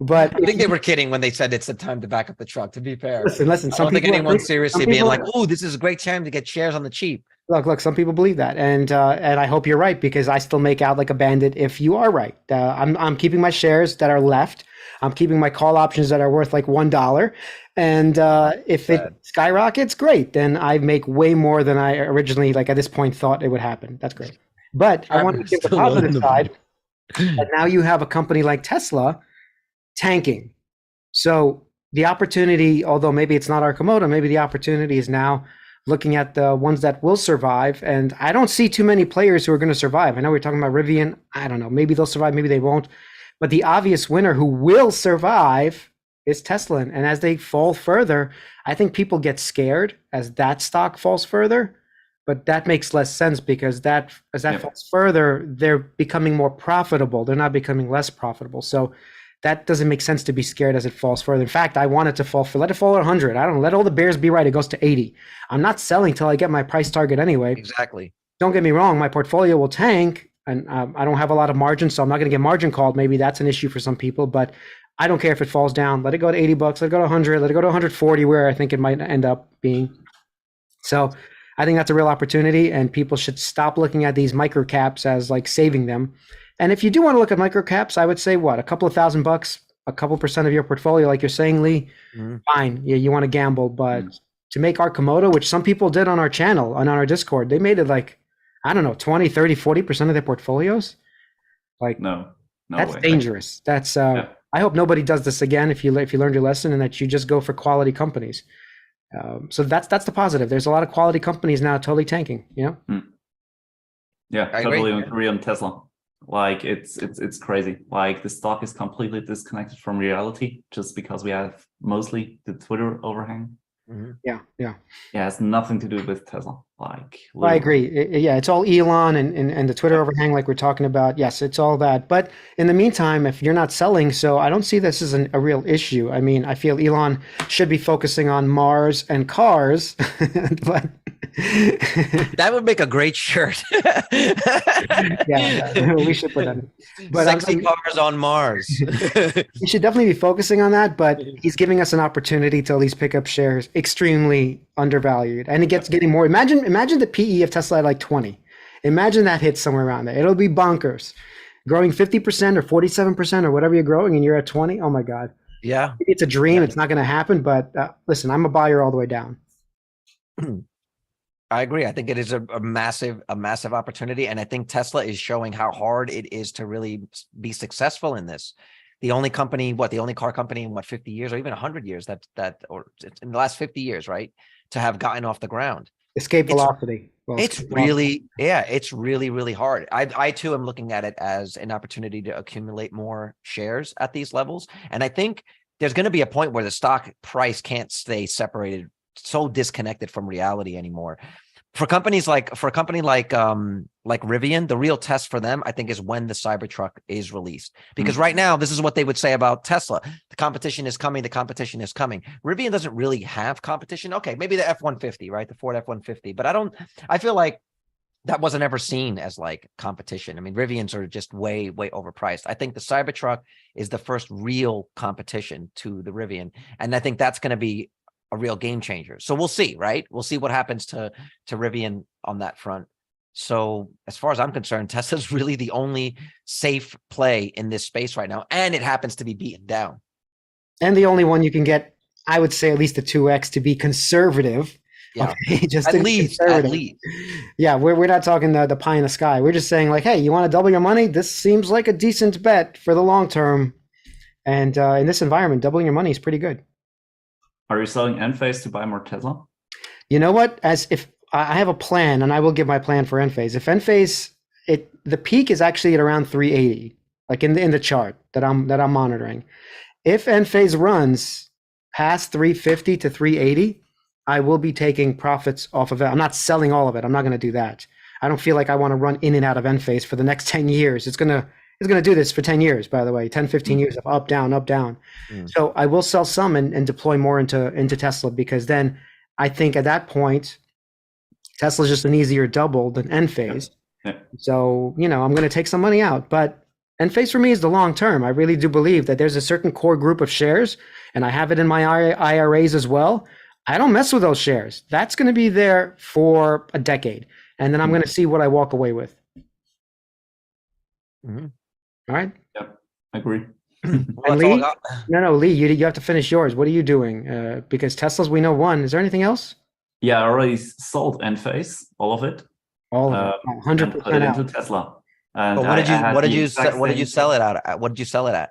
But I think they were kidding when they said it's the time to back up the truck. To be fair, listen. I don't think anyone seriously being like, "Oh, this is a great time to get shares on the cheap." Look. Some people believe that, and I hope you're right because I still make out like a bandit. If you are right, I'm keeping my shares that are left. I'm keeping my call options that are worth like $1. And if it skyrockets, great. Then I make way more than I originally, like at this point, thought it would happen. That's great. But I want to give the positive side. And now you have a company like Tesla tanking. So the opportunity, although maybe it's not Arcimoto, maybe the opportunity is now looking at the ones that will survive. And I don't see too many players who are going to survive. I know we're talking about Rivian. I don't know. Maybe they'll survive. Maybe they won't. But the obvious winner who will survive is Tesla. And as they fall further, I think people get scared as that stock falls further. But that makes less sense because as that falls further, they're becoming more profitable. They're not becoming less profitable. So that doesn't make sense to be scared as it falls further. In fact, I want it to fall. Let it fall at 100. I don't let all the bears be right. It goes to 80. I'm not selling till I get my price target anyway. Exactly. Don't get me wrong. My portfolio will tank, and I don't have a lot of margin, so I'm not going to get margin called. Maybe that's an issue for some people, but I don't care if it falls down. Let it go to $80. Let it go to 100. Let it go to 140, where I think it might end up being. So I think that's a real opportunity, and people should stop looking at these micro caps as like saving them. And if you do want to look at micro caps, I would say what, a couple of $1,000, a couple percent of your portfolio, like you're saying, Lee, fine. Yeah, you want to gamble, but to make Arcimoto, which some people did on our channel and on our Discord, they made it like, I don't know, 20, 30, 40% of their portfolios. Like, no that's way. dangerous. That's I hope nobody does this again if you learned your lesson and that you just go for quality companies. So that's the positive. There's a lot of quality companies now totally tanking, you know? Yeah, I totally agree on Tesla. Like it's crazy. Like the stock is completely disconnected from reality just because we have mostly the Twitter overhang. Yeah. It has nothing to do with Tesla. Like I agree. It's all Elon and the Twitter overhang like we're talking about. Yes, it's all that. But in the meantime, if you're not selling, so I don't see this as a real issue. I mean, I feel Elon should be focusing on Mars and cars, but that would make a great shirt. Yeah, we should put that. But sexy cars on Mars. He should definitely be focusing on that, but he's giving us an opportunity to at least pick up shares extremely undervalued. And it gets getting more. Imagine the PE of Tesla at like 20. Imagine that hits somewhere around there. It'll be bonkers. Growing 50% or 47% or whatever you're growing and you're at 20. Oh my God. Yeah. It's a dream. It's not going to happen, but listen, I'm a buyer all the way down. I agree. I think it is a massive opportunity. And I think Tesla is showing how hard it is to really be successful in this. The only company, the only car company in 50 years or even 100 years or in the last 50 years, right? To have gotten off the ground. Escape velocity. It's really, it's really, really hard. I too am looking at it as an opportunity to accumulate more shares at these levels. And I think there's going to be a point where the stock price can't stay separated, so disconnected from reality anymore. For a company like Rivian, the real test for them, I think, is when the Cybertruck is released. Because right now, this is what they would say about Tesla: the competition is coming. The competition is coming. Rivian doesn't really have competition. Okay, maybe the F-150, right? The Ford F-150, but I feel like that wasn't ever seen as like competition. I mean, Rivians are just way, way overpriced. I think the Cybertruck is the first real competition to the Rivian, and I think that's going to be a real game changer. So we'll see, right? We'll see what happens to Rivian on that front. So as far as I'm concerned, Tesla's really the only safe play in this space right now. And it happens to be beaten down. And the only one you can get, I would say at least a 2X to be conservative. Yeah. Okay, just At to be least, conservative. Yeah, we're not talking the pie in the sky. We're just saying like, hey, you want to double your money? This seems like a decent bet for the long term. And in this environment, doubling your money is pretty good. Are you selling Enphase to buy more Tesla? You know what? As if I have a plan, and I will give my plan for Enphase. If Enphase, the peak is actually at around 380, like in the chart that I'm monitoring. If Enphase runs past 350 to 380, I will be taking profits off of it. I'm not selling all of it. I'm not going to do that. I don't feel like I want to run in and out of Enphase for the next 10 years. It's going to do this for 10 years, by the way, 10, 15 years of up, down, up, down. So I will sell some and deploy more into Tesla, because then I think at that point, Tesla's just an easier double than Enphase. Yeah. So, I'm going to take some money out. But Enphase for me is the long term. I really do believe that there's a certain core group of shares, and I have it in my IRAs as well. I don't mess with those shares. That's going to be there for a decade. And then I'm going to see what I walk away with. All right. Yep. I agree. And Lee, no, Lee, you have to finish yours. What are you doing? Because Tesla's, we know one. Is there anything else? Yeah, I already sold Enphase, all of it. All of it. 100% and put it into out. Tesla. And But what did you sell sell it at? What did you sell it at?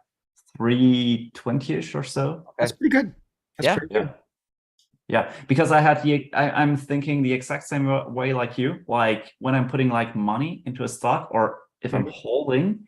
320-ish or so. That's pretty good. That's pretty good. Yeah, because I'm thinking the exact same way like you. Like when I'm putting like money into a stock, or if I'm holding,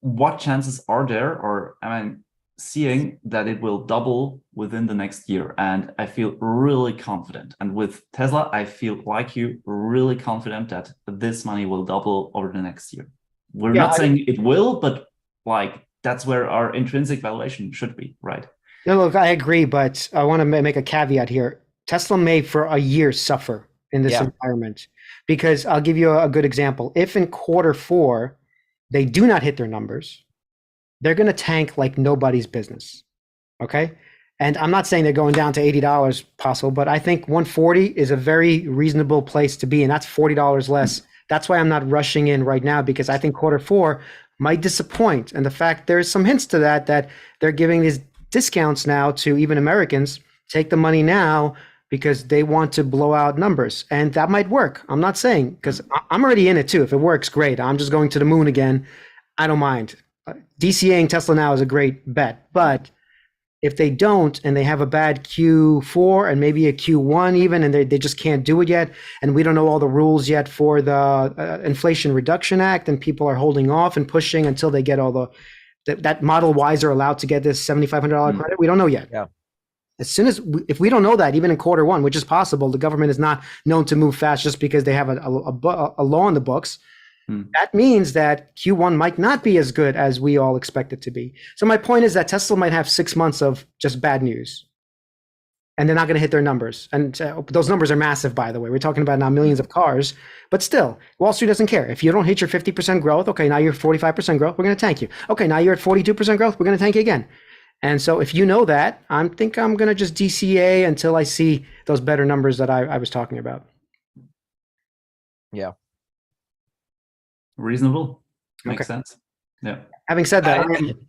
what chances are there, or am I seeing that it will double within the next year? And I feel really confident. And with Tesla, I feel like you, really confident that this money will double over the next year. We're not saying it will, but like that's where our intrinsic valuation should be, right? No, look, I agree, but I want to make a caveat here. Tesla may for a year suffer in this environment, because I'll give you a good example. If in Q4 they do not hit their numbers, they're going to tank like nobody's business. Okay. And I'm not saying they're going down to $80 possible, but I think 140 is a very reasonable place to be. And that's $40 less. That's why I'm not rushing in right now, because I think Q4 might disappoint. And the fact there's some hints to that they're giving these discounts now to even Americans. Take the money now because they want to blow out numbers, and that might work. I'm not saying, because I'm already in it too. If it works, great. I'm just going to the moon again. I don't mind. DCAing Tesla now is a great bet, but if they don't, and they have a bad Q4 and maybe a Q1 even, and they just can't do it yet, and we don't know all the rules yet for the Inflation Reduction Act, and people are holding off and pushing until they get all that Model Ys are allowed to get this $7,500 credit. We don't know yet. Yeah. As soon as if we don't know that, even in Q1, which is possible, the government is not known to move fast just because they have a law in the books. That means that Q1 might not be as good as we all expect it to be. So my point is that Tesla might have 6 months of just bad news, and they're not going to hit their numbers. And those numbers are massive, by the way. We're talking about now millions of cars, but still, Wall Street doesn't care. If you don't hit your 50% growth, okay, now you're 45% growth, we're going to tank you. Okay, now you're at 42% growth, we're going to tank you again. And so if you know that, I think I'm going to just DCA until I see those better numbers that I was talking about. Yeah. Reasonable. Makes sense. Yeah. Having said that,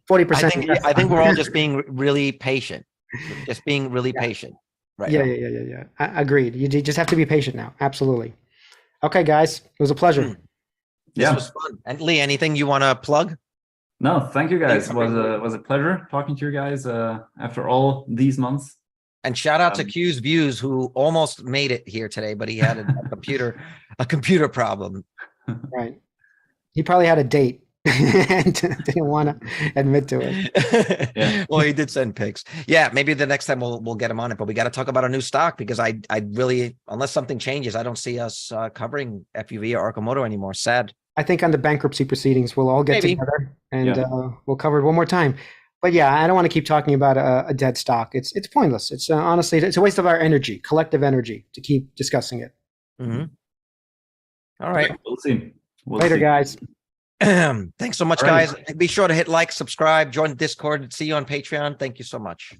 40%. I think we're all just being really patient. Just being really patient. Right. Yeah. Agreed. You just have to be patient now. Absolutely. Okay, guys. It was a pleasure. This was fun. And Lee, anything you want to plug? No, thank you guys. It was a pleasure talking to you guys after all these months. And shout out to Q's Views, who almost made it here today, but he had a computer problem. Right. He probably had a date and didn't want to admit to it. Yeah. Well, he did send pics. Yeah, maybe the next time we'll get him on it. But we got to talk about a new stock, because I really, unless something changes, I don't see us covering FUV or Arcimoto anymore. Sad. I think on the bankruptcy proceedings, we'll all get together and we'll cover it one more time. But yeah, I don't want to keep talking about a dead stock. It's pointless. It's honestly, it's a waste of our energy, collective energy, to keep discussing it. All right. We'll see. Later, guys. Thanks so much, guys. Be sure to hit like, subscribe, join the Discord. See you on Patreon. Thank you so much.